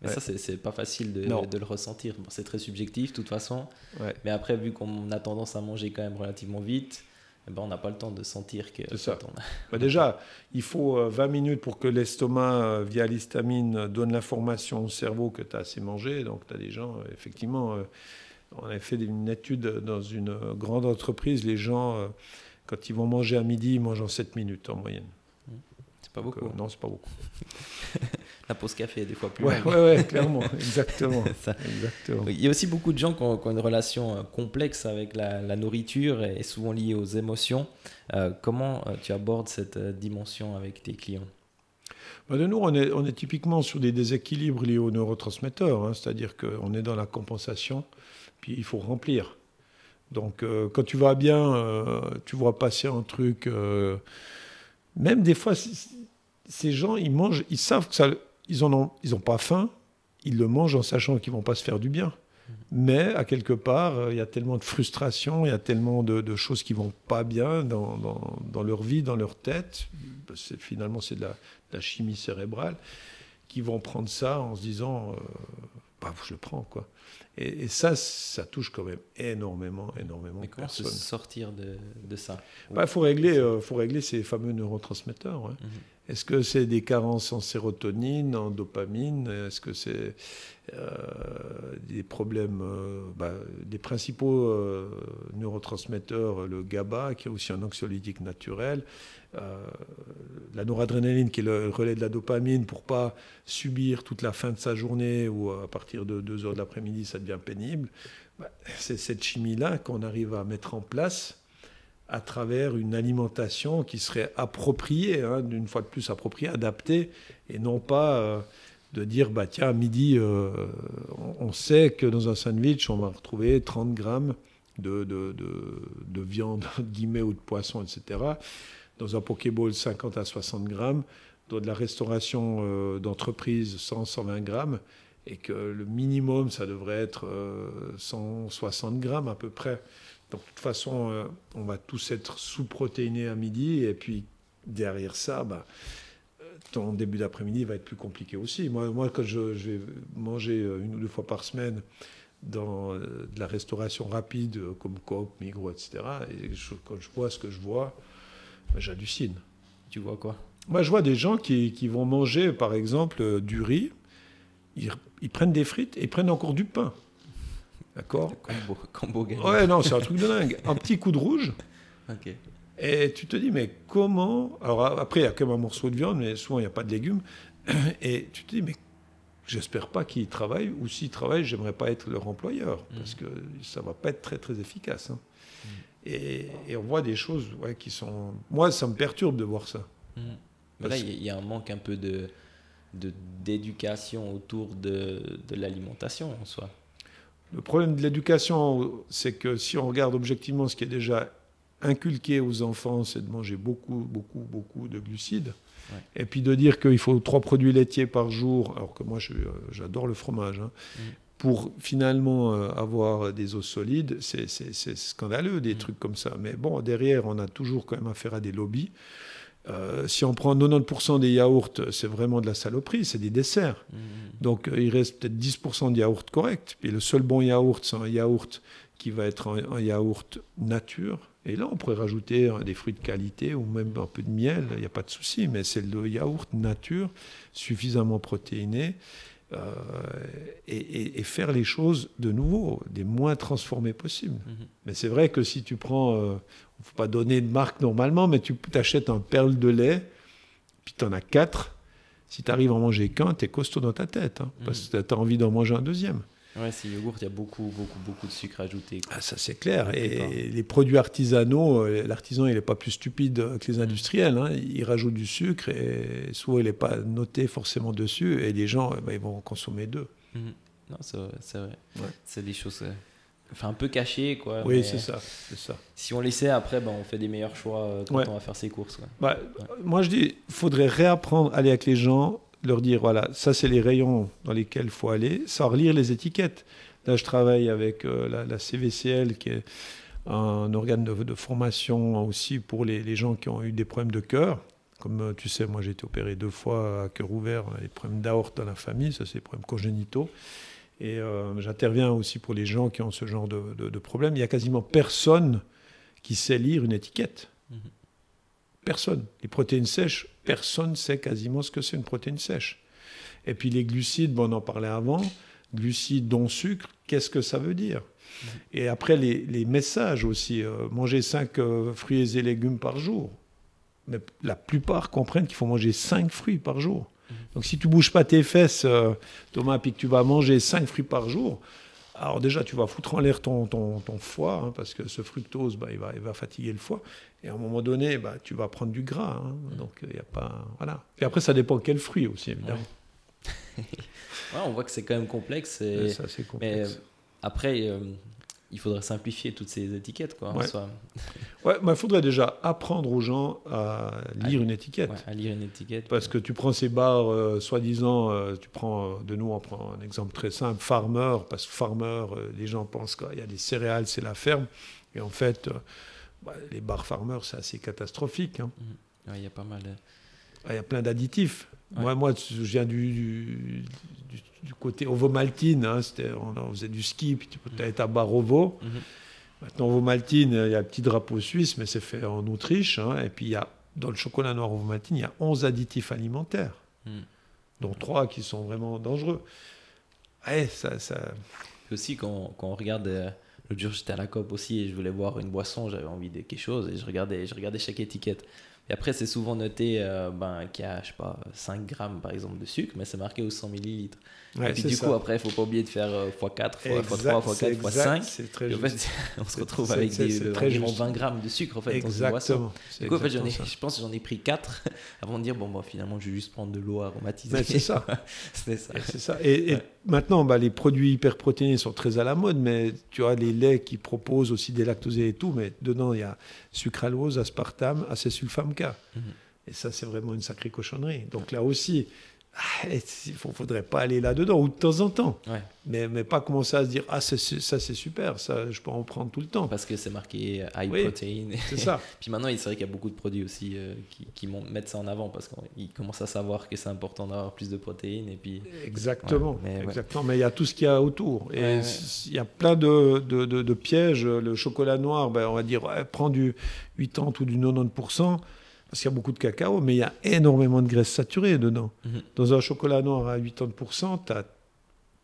Mais ça, c'est pas facile de le ressentir. Bon, c'est très subjectif, de toute façon. Ouais. Mais après, vu qu'on a tendance à manger quand même relativement vite, on n'a pas le temps de sentir que... C'est ça. Déjà, il faut 20 minutes pour que l'estomac, via l'histamine, donne l'information au cerveau que tu as assez mangé. Donc, tu as des gens, effectivement... on avait fait une étude dans une grande entreprise. Les gens, quand ils vont manger à midi, ils mangent en 7 minutes en moyenne. C'est pas beaucoup. Non, c'est pas beaucoup. La pause café est des fois plus longue. Ouais, clairement, exactement. Exactement. Il y a aussi beaucoup de gens qui ont une relation complexe avec la nourriture et souvent liée aux émotions. Comment tu abordes cette dimension avec tes clients ? De nous, on est typiquement sur des déséquilibres liés aux neurotransmetteurs, c'est-à-dire qu'on est dans la compensation, puis il faut remplir. Donc, quand tu vas bien, tu vois passer un truc... même des fois, ces gens, ils mangent, ils savent que ils ont pas faim, ils le mangent en sachant qu'ils vont pas se faire du bien. Mais à quelque part, il y a tellement de frustration, il y a tellement de choses qui vont pas bien dans leur vie, dans leur tête. Finalement, c'est de la chimie cérébrale, qui vont prendre ça en se disant je le prends, quoi. Et ça touche quand même énormément Mais de comment se personnes. sortir de ça? Faut régler ces fameux neurotransmetteurs. Ouais. Est-ce que c'est des carences en sérotonine, en dopamine? Est-ce que c'est des problèmes les principaux neurotransmetteurs, le GABA, qui est aussi un anxiolytique naturel, la noradrénaline, qui est le relais de la dopamine, pour pas subir toute la fin de sa journée, ou à partir de 2 heures de l'après-midi, ça devient pénible. C'est cette chimie-là qu'on arrive à mettre en place à travers une alimentation qui serait appropriée, d'une fois de plus appropriée, adaptée, et non pas de dire, tiens, à midi, on sait que dans un sandwich, on va retrouver 30 grammes de viande, guillemets, ou de poisson, etc. Dans un Pokéball, 50 à 60 grammes. Dans de la restauration d'entreprise, 100, 120 grammes. Et que le minimum, ça devrait être 160 grammes à peu près. Donc, de toute façon, on va tous être sous-protéinés à midi. Et puis, derrière ça, ton début d'après-midi va être plus compliqué aussi. Moi quand je vais manger 1 ou 2 fois par semaine dans de la restauration rapide, comme Coop, Migros, etc., et quand je vois ce que je vois, j'hallucine. Tu vois quoi? Moi, je vois des gens qui vont manger, par exemple, du riz. Ils prennent des frites et ils prennent encore du pain. D'accord? Combo gagnant. Ouais, non, c'est un truc de dingue. Un petit coup de rouge. Ok. Et tu te dis, mais comment... Alors après, il y a quand même un morceau de viande, mais souvent, il n'y a pas de légumes. Et tu te dis, mais j'espère pas qu'ils travaillent, ou s'ils travaillent, j'aimerais pas être leur employeur, parce que ça va pas être très, très efficace. Et on voit des choses qui sont... Moi, ça me perturbe de voir ça. Mais là, il y a un manque un peu d'éducation autour de l'alimentation en soi. Le problème de l'éducation, c'est que si on regarde objectivement ce qui est déjà inculqué aux enfants, c'est de manger beaucoup de glucides. Ouais. Et puis de dire qu'il faut 3 produits laitiers par jour, alors que moi j'adore le fromage, pour finalement avoir des os solides, c'est scandaleux, des trucs comme ça. Mais bon, derrière, on a toujours quand même affaire à des lobbies. Si on prend 90% des yaourts, c'est vraiment de la saloperie, c'est des desserts. Donc il reste peut-être 10% de yaourts corrects. Puis le seul bon yaourt, c'est un yaourt qui va être un yaourt nature. Et là, on pourrait rajouter des fruits de qualité ou même un peu de miel, il n'y a pas de souci. Mais c'est le yaourt nature, suffisamment protéiné, et faire les choses de nouveau, des moins transformées possibles. Mais c'est vrai que si tu prends... il ne faut pas donner de marque normalement, mais tu t'achètes un perle de lait, puis tu en as 4. Si tu arrives à en manger qu'un, tu es costaud dans ta tête, parce que tu as envie d'en manger un deuxième. Ouais, c'est yogourt, il y a beaucoup de sucre ajouté. Ah, ça, c'est clair. Et les produits artisanaux, l'artisan, il n'est pas plus stupide que les industriels. Il rajoute du sucre et souvent, il n'est pas noté forcément dessus. Et les gens, ils vont consommer d'eux. Non, c'est vrai. Ouais. C'est des choses un peu cachées, quoi. Oui, c'est ça. Si on les sait, après, on fait des meilleurs choix quand on va faire ses courses. Ouais. Moi, je dis, il faudrait réapprendre à aller avec les gens, leur dire, voilà, ça, c'est les rayons dans lesquels il faut aller, sans relire les étiquettes. Là, je travaille avec la CVCL, qui est un organe de formation aussi pour les gens qui ont eu des problèmes de cœur. Comme tu sais, moi, j'ai été opéré 2 fois à cœur ouvert. On a des problèmes d'aorte dans la famille, ça, c'est des problèmes congénitaux. Et j'interviens aussi pour les gens qui ont ce genre de problème. Il n'y a quasiment personne qui sait lire une étiquette. Personne. Les protéines sèches, personne ne sait quasiment ce que c'est une protéine sèche. Et puis les glucides, on en parlait avant, glucides dont sucre, qu'est-ce que ça veut dire? Et après les messages aussi, manger 5 fruits et légumes par jour. Mais la plupart comprennent qu'il faut manger 5 fruits par jour. Donc si tu ne bouges pas tes fesses, Thomas, puis que tu vas manger 5 fruits par jour, alors déjà tu vas foutre en l'air ton foie, parce que ce fructose, il va fatiguer le foie. Et à un moment donné, tu vas prendre du gras. Donc il n'y a pas... Voilà. Et après, ça dépend quel fruit aussi, évidemment. Ouais, on voit que c'est quand même complexe. Ça, c'est complexe. Mais après, il faudrait simplifier toutes ces étiquettes, quoi. Ouais. Ouais, il faudrait déjà apprendre aux gens à lire une étiquette. Ouais, à lire une étiquette. Parce que tu prends ces bars, soi-disant, on prend un exemple très simple, Farmer, parce que Farmer, les gens pensent qu'il y a des céréales, c'est la ferme. Et en fait, les bars Farmer, c'est assez catastrophique. Hein. Ouais, il y a pas mal. Il y a plein d'additifs. Ouais. Moi, je viens du côté ovomaltine. Hein, on faisait du ski, puis tu avais ta barre ovo. Maintenant, ovomaltine, il y a un petit drapeau suisse, mais c'est fait en Autriche. Hein, et puis, dans le chocolat noir ovomaltine, il y a 11 additifs alimentaires, dont 3 qui sont vraiment dangereux. Ouais, ça... Aussi, quand on regarde... l'autre jour, j'étais à la COP aussi et je voulais boire une boisson, j'avais envie de quelque chose et je regardais chaque étiquette. Et après, c'est souvent noté qu'il y a, je sais pas, 5 grammes par exemple de sucre, mais c'est marqué aux 100 millilitres. Ouais, et puis du coup, après, il ne faut pas oublier de faire x4, x3, x4, x5. C'est très et en fait, on se retrouve avec environ 20 grammes de sucre en fait, dans une boisson. Du coup, en fait, je pense que j'en ai pris 4 avant de dire, finalement, je vais juste prendre de l'eau aromatisée. Mais c'est ça. C'est ça. C'est ça. Et maintenant, les produits hyperprotéinés sont très à la mode, mais tu as les laits qui proposent aussi des lactosés et tout, mais dedans, il y a sucralose, aspartame, acésulfame K. Et ça, c'est vraiment une sacrée cochonnerie. Donc là aussi, il ne faudrait pas aller là-dedans, ou de temps en temps. Ouais. Mais pas commencer à se dire, ça c'est super, ça je peux en prendre tout le temps. Parce que c'est marqué high protein. C'est ça. Puis maintenant, c'est vrai qu'il y a beaucoup de produits aussi qui mettent ça en avant parce qu'ils commencent à savoir que c'est important d'avoir plus de protéines. Et puis... Exactement. Mais il y a tout ce qu'il y a autour. Et il y a plein de pièges. Le chocolat noir, on va dire, prends du 80 ou du 90%. Parce qu'il y a beaucoup de cacao, mais il y a énormément de graisses saturées dedans. Dans un chocolat noir à 80%, tu as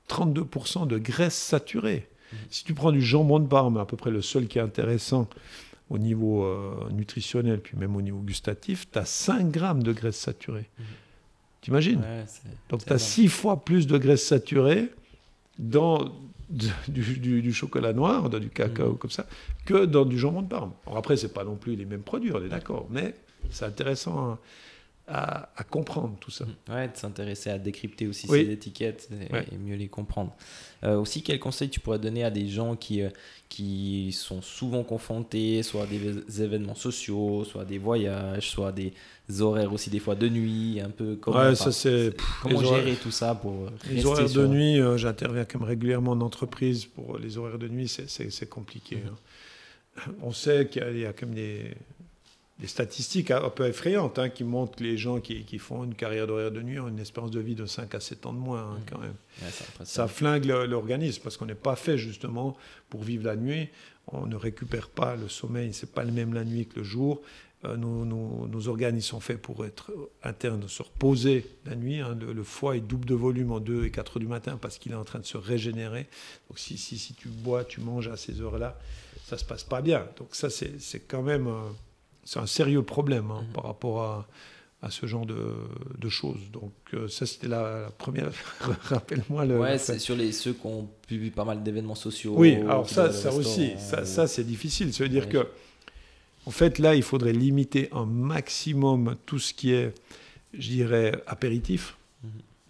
32% de graisses saturées. Si tu prends du jambon de Parme, à peu près le seul qui est intéressant au niveau nutritionnel, puis même au niveau gustatif, tu as 5 grammes de graisses saturées. T'imagines ? Donc tu as 6 fois plus de graisses saturées dans du chocolat noir, dans du cacao comme ça, que dans du jambon de Parme. Alors après, ce n'est pas non plus les mêmes produits, on est d'accord, mais... C'est intéressant à comprendre tout ça. Ouais, de s'intéresser à décrypter aussi ces étiquettes et mieux les comprendre. Aussi, quel conseil tu pourrais donner à des gens qui sont souvent confrontés soit à des événements sociaux, soit à des voyages, soit à des horaires aussi des fois de nuit, un peu comment gérer tout ça pour les horaires de nuit, j'interviens comme régulièrement en entreprise pour les horaires de nuit, c'est compliqué. On sait qu'il y a comme des statistiques un peu effrayantes qui montrent que les gens qui font une carrière d'horaire de nuit ont une espérance de vie de 5 à 7 ans de moins quand même. Ouais, ça flingue l'organisme parce qu'on n'est pas fait justement pour vivre la nuit. On ne récupère pas le sommeil, c'est pas le même la nuit que le jour. Nos organes ils sont faits pour être internes, se reposer la nuit. Le foie il double de volume en 2 et 4 heures du matin parce qu'il est en train de se régénérer. Donc si tu bois, tu manges à ces heures-là, ça se passe pas bien. Donc ça c'est quand même... C'est un sérieux problème par rapport à ce genre de choses. Donc ça, c'était la première... Rappelle-moi c'est sur ceux qui ont vu pas mal d'événements sociaux. Oui, alors ça aussi, ça c'est difficile. Ça veut dire que, en fait, là, il faudrait limiter un maximum tout ce qui est, je dirais, apéritif.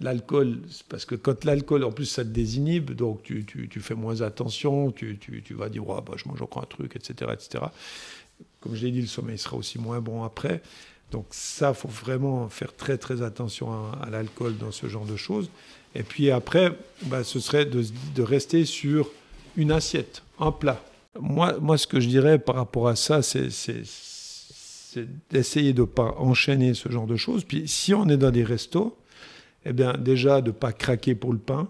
L'alcool, parce que quand l'alcool, en plus, ça te désinhibe, donc tu fais moins attention, tu vas dire, je mange encore un truc, etc., etc. Comme je l'ai dit, le sommeil sera aussi moins bon après. Donc ça, il faut vraiment faire très, très attention à l'alcool dans ce genre de choses. Et puis après, ce serait de rester sur une assiette, un plat. Moi, ce que je dirais par rapport à ça, c'est d'essayer de ne pas enchaîner ce genre de choses. Puis si on est dans des restos, eh bien déjà de ne pas craquer pour le pain.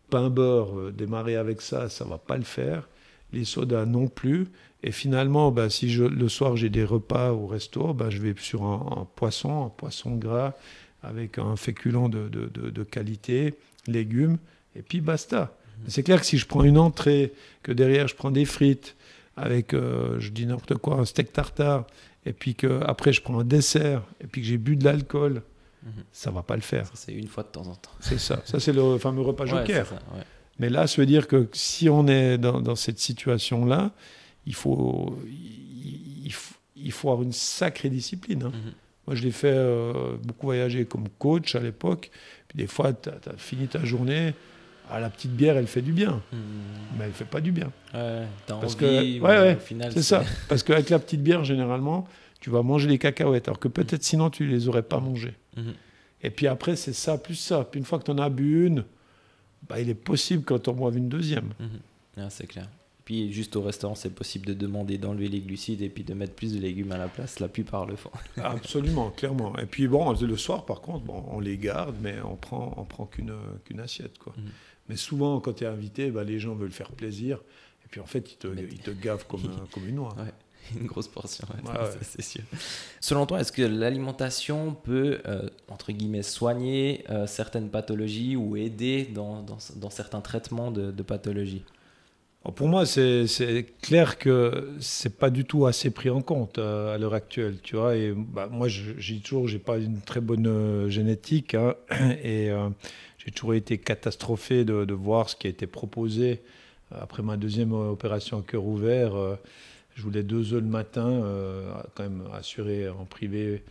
Pain beurre, démarrer avec ça ne va pas le faire. Les sodas non plus. Et finalement, si le soir j'ai des repas au resto, je vais sur un poisson gras avec un féculent de qualité, légumes, et puis basta. C'est clair que si je prends une entrée, que derrière je prends des frites, avec, je dis n'importe quoi, un steak tartare, et puis qu'après je prends un dessert, et puis que j'ai bu de l'alcool, ça ne va pas le faire. Ça, c'est une fois de temps en temps. C'est ça. Ça, c'est le fameux repas joker. Ça, Mais là, ça veut dire que si on est dans cette situation-là, il faut avoir une sacrée discipline. Moi, je l'ai fait beaucoup voyager comme coach à l'époque. Puis des fois, tu as fini ta journée Ah, la petite bière, elle fait du bien, mais elle fait pas du bien. Ouais, t'as Parce envie, que, ouais, au final, c'est ça. Parce qu'avec la petite bière, généralement, tu vas manger les cacahuètes, alors que peut-être sinon tu les aurais pas mangées. Et puis après, c'est ça plus ça. Puis une fois que tu en as bu une, bah, il est possible que tu en boives une deuxième. Ah, c'est clair. Puis juste au restaurant, c'est possible de demander d'enlever les glucides et puis de mettre plus de légumes à la place. La plupart le font. Absolument, clairement. Et puis bon, le soir, par contre, bon, on les garde, mais on prend qu'une assiette, quoi. Mais souvent, quand tu es invité, bah, les gens veulent faire plaisir. Et puis en fait, ils te gavent comme une noix. Ouais. Une grosse portion, ouais. C'est sûr. Selon toi, est-ce que l'alimentation peut, entre guillemets, soigner certaines pathologies ou aider dans certains traitements de pathologies? Pour moi, c'est clair que c'est pas du tout assez pris en compte à l'heure actuelle, tu vois. Et bah, moi, j'ai pas une très bonne génétique, hein, et j'ai toujours été catastrophé de voir ce qui a été proposé après ma deuxième opération à cœur ouvert. Je voulais 2 œufs le matin, quand même assuré en privé.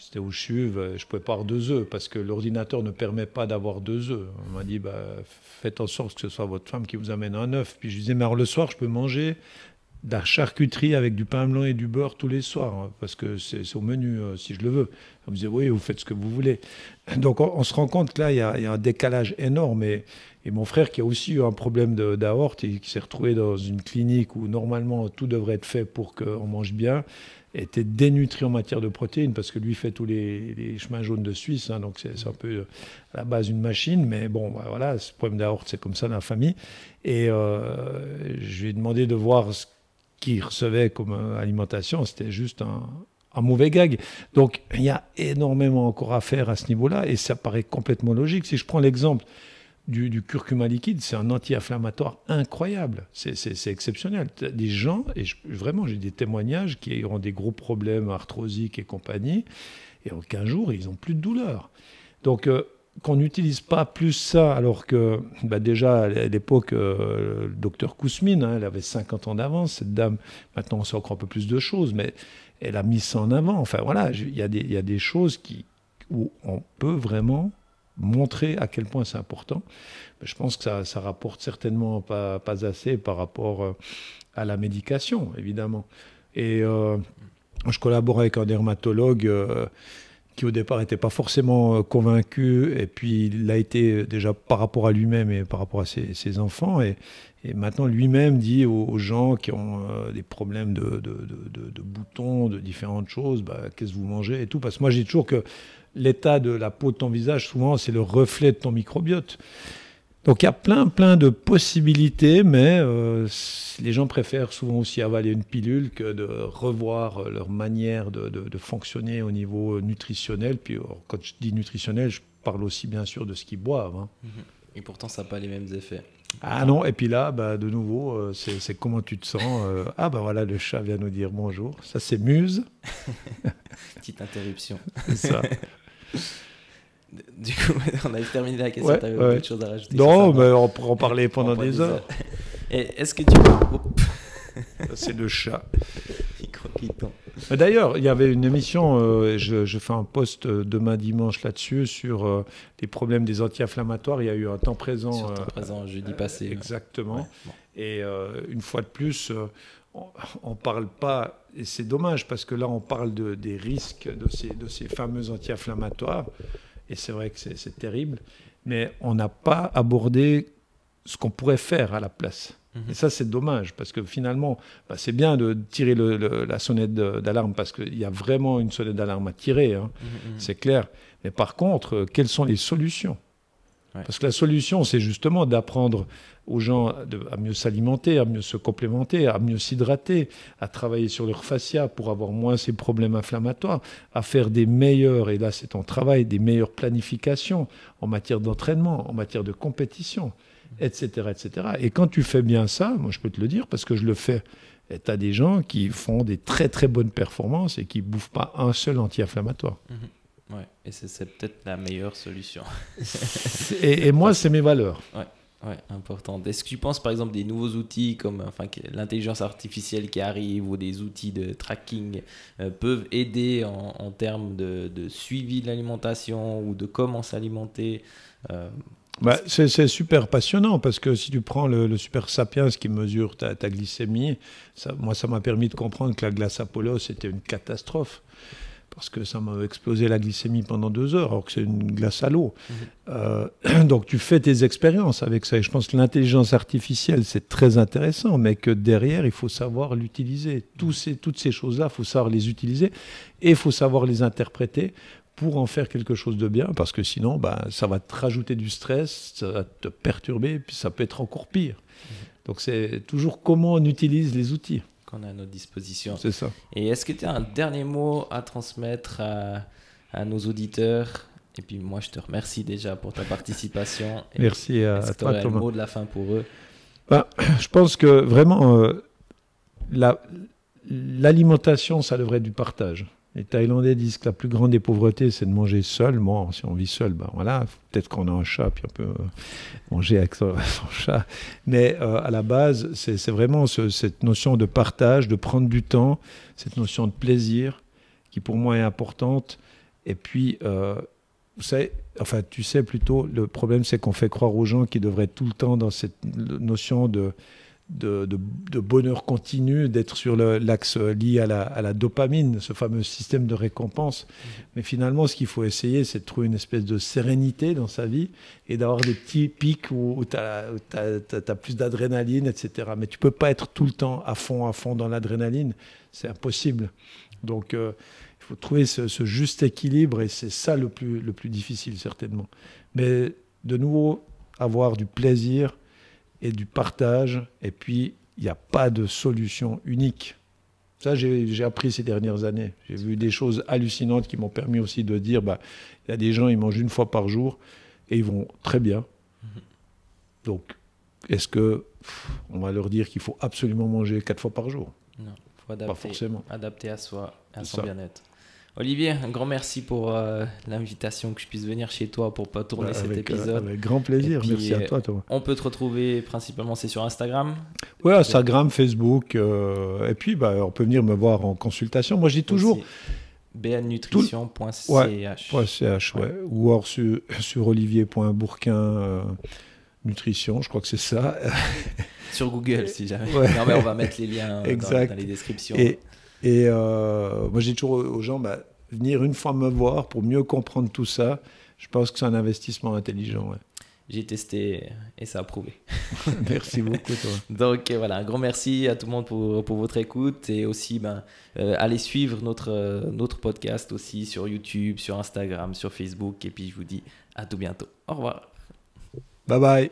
C'était au CHUV, je ne pouvais pas avoir 2 œufs parce que l'ordinateur ne permet pas d'avoir 2 œufs. On m'a dit, bah, faites en sorte que ce soit votre femme qui vous amène un œuf. Puis je disais, mais alors le soir, je peux manger de la charcuterie avec du pain blanc et du beurre tous les soirs, hein, parce que c'est au menu si je le veux. On me disait, oui, vous faites ce que vous voulez. Donc on se rend compte que là, il y a un décalage énorme. Et mon frère, qui a aussi eu un problème d'aorte et qui s'est retrouvé dans une clinique où normalement tout devrait être fait pour qu'on mange bien, était dénutri en matière de protéines, parce que lui fait tous les chemins jaunes de Suisse, hein, donc c'est un peu à la base une machine, mais bon, bah, voilà, ce problème d'aorte, c'est comme ça dans la famille. Et je lui ai demandé de voir ce qu'il recevait comme alimentation, c'était juste un mauvais gag. Donc il y a énormément encore à faire à ce niveau-là, et ça paraît complètement logique. Si je prends l'exemple du curcuma liquide, c'est un anti-inflammatoire incroyable. C'est exceptionnel. Des gens, et vraiment, j'ai des témoignages qui ont des gros problèmes arthrosiques et compagnie, et en 15 jours, ils n'ont plus de douleur. Donc, qu'on n'utilise pas plus ça, alors que bah déjà, à l'époque, le docteur Kousmine, hein, elle avait 50 ans d'avance, cette dame. Maintenant, on sait encore un peu plus de choses, mais elle a mis ça en avant. Enfin, voilà, il y a des choses où on peut vraiment montrer à quel point c'est important. Je pense que ça rapporte certainement pas assez par rapport à la médication, évidemment. Et je collabore avec un dermatologue qui au départ n'était pas forcément convaincu, et puis il l'a été déjà par rapport à lui-même et par rapport à ses enfants, et maintenant lui-même dit aux gens qui ont des problèmes de boutons, de différentes choses, bah, qu'est-ce que vous mangez et tout, parce que moi j'ai toujours que l'état de la peau de ton visage, souvent, c'est le reflet de ton microbiote. Donc il y a plein de possibilités, mais les gens préfèrent souvent aussi avaler une pilule que de revoir leur manière de fonctionner au niveau nutritionnel. Puis quand je dis nutritionnel, je parle aussi bien sûr de ce qu'ils boivent, hein. Et pourtant, ça n'a pas les mêmes effets. Ah non, et puis là, bah, de nouveau, c'est comment tu te sens. Ah bah voilà, le chat vient nous dire bonjour. Ça, c'est Muse. Petite interruption. C'est ça. Du coup, on avait terminé la question, tu avais autre chose à rajouter? Non, mais on pourrait en parler pendant des heures. Et est-ce que tu peux... C'est le chat. Micro-piton. D'ailleurs, il y avait une émission, je fais un post demain dimanche là-dessus, sur les problèmes des anti-inflammatoires. Il y a eu un temps présent. Sur temps présent, jeudi passé. Exactement. Ouais, bon. Et une fois de plus, on ne parle pas, et c'est dommage, parce que là, on parle des risques de ces fameux anti-inflammatoires. Et c'est vrai que c'est terrible. Mais on n'a pas abordé ce qu'on pourrait faire à la place. Et ça, c'est dommage, parce que finalement, bah, c'est bien de tirer la sonnette d'alarme, parce qu'il y a vraiment une sonnette d'alarme à tirer, hein, c'est clair. Mais par contre, quelles sont les solutions? Parce que la solution, c'est justement d'apprendre aux gens à mieux s'alimenter, à mieux se complémenter, à mieux s'hydrater, à travailler sur leur fascia pour avoir moins ces problèmes inflammatoires, à faire des meilleures, et là c'est ton travail, des meilleures planifications en matière d'entraînement, en matière de compétition, etc., etc. Et quand tu fais bien ça, moi je peux te le dire parce que je le fais, tu as des gens qui font des très très bonnes performances et qui ne bouffent pas un seul anti-inflammatoire. Ouais, et c'est peut-être la meilleure solution. Et moi, c'est mes valeurs. Ouais, important. Est-ce que tu penses par exemple des nouveaux outils comme l'intelligence artificielle qui arrive ou des outils de tracking peuvent aider en termes de suivi de l'alimentation ou de comment s'alimenter C'est super passionnant parce que si tu prends le Super Sapiens qui mesure ta glycémie, moi ça m'a permis de comprendre que la glace Apollo c'était une catastrophe parce que ça m'a explosé la glycémie pendant 2 heures alors que c'est une glace à l'eau. Donc tu fais tes expériences avec ça et je pense que l'intelligence artificielle c'est très intéressant mais que derrière il faut savoir l'utiliser. Toutes ces choses-là, il faut savoir les utiliser et il faut savoir les interpréter pour en faire quelque chose de bien, parce que sinon, ça va te rajouter du stress, ça va te perturber, puis ça peut être encore pire. Donc c'est toujours comment on utilise les outils qu'on a à notre disposition. C'est ça. Et est-ce que tu as un dernier mot à transmettre à nos auditeurs? Et puis moi, je te remercie déjà pour ta participation. Et merci à toi, toi, Thomas. Le mot de la fin pour eux? Je pense que vraiment, l'alimentation, ça devrait être du partage. Les Thaïlandais disent que la plus grande des pauvretés, c'est de manger seul. Bon, si on vit seul, voilà, peut-être qu'on a un chat, puis on peut manger avec son chat. Mais à la base, c'est vraiment cette notion de partage, de prendre du temps, cette notion de plaisir, qui pour moi est importante. Et puis, tu sais plutôt, le problème, c'est qu'on fait croire aux gens qu'ils devraient être tout le temps dans cette notion de bonheur continu, d'être sur l'axe lié à la dopamine, ce fameux système de récompense. Mais finalement, ce qu'il faut essayer, c'est de trouver une espèce de sérénité dans sa vie et d'avoir des petits pics où tu as plus d'adrénaline, etc. Mais tu ne peux pas être tout le temps à fond dans l'adrénaline. C'est impossible. Donc, il faut trouver ce juste équilibre et c'est ça le plus difficile, certainement. Mais de nouveau, avoir du plaisir et du partage, et puis il n'y a pas de solution unique. Ça, j'ai appris ces dernières années. J'ai vu des choses hallucinantes qui m'ont permis aussi de dire, y a des gens, ils mangent 1 fois par jour, et ils vont très bien. Donc, est-ce qu'on va leur dire qu'il faut absolument manger 4 fois par jour? Non, il faut adapter, pas forcément. Adapter à soi, à son bien-être. Olivier, un grand merci pour l'invitation que je puisse venir chez toi pour pas tourner cet épisode. Avec grand plaisir, puis, merci à toi Thomas. On peut te retrouver principalement, c'est sur Instagram? Oui, Instagram, Facebook, et puis on peut venir me voir en consultation. Moi je dis toujours... bnnutrition.ch ou alors sur olivier.bourquin nutrition, je crois que c'est ça. Sur Google si jamais. Ouais. Non mais on va mettre les liens dans les descriptions. Et moi, j'ai toujours aux gens, venir 1 fois me voir pour mieux comprendre tout ça, je pense que c'est un investissement intelligent. Ouais. J'ai testé et ça a prouvé. Merci beaucoup, toi. Donc voilà, un grand merci à tout le monde pour votre écoute et aussi allez suivre notre podcast aussi sur YouTube, sur Instagram, sur Facebook et puis je vous dis à tout bientôt. Au revoir. Bye bye.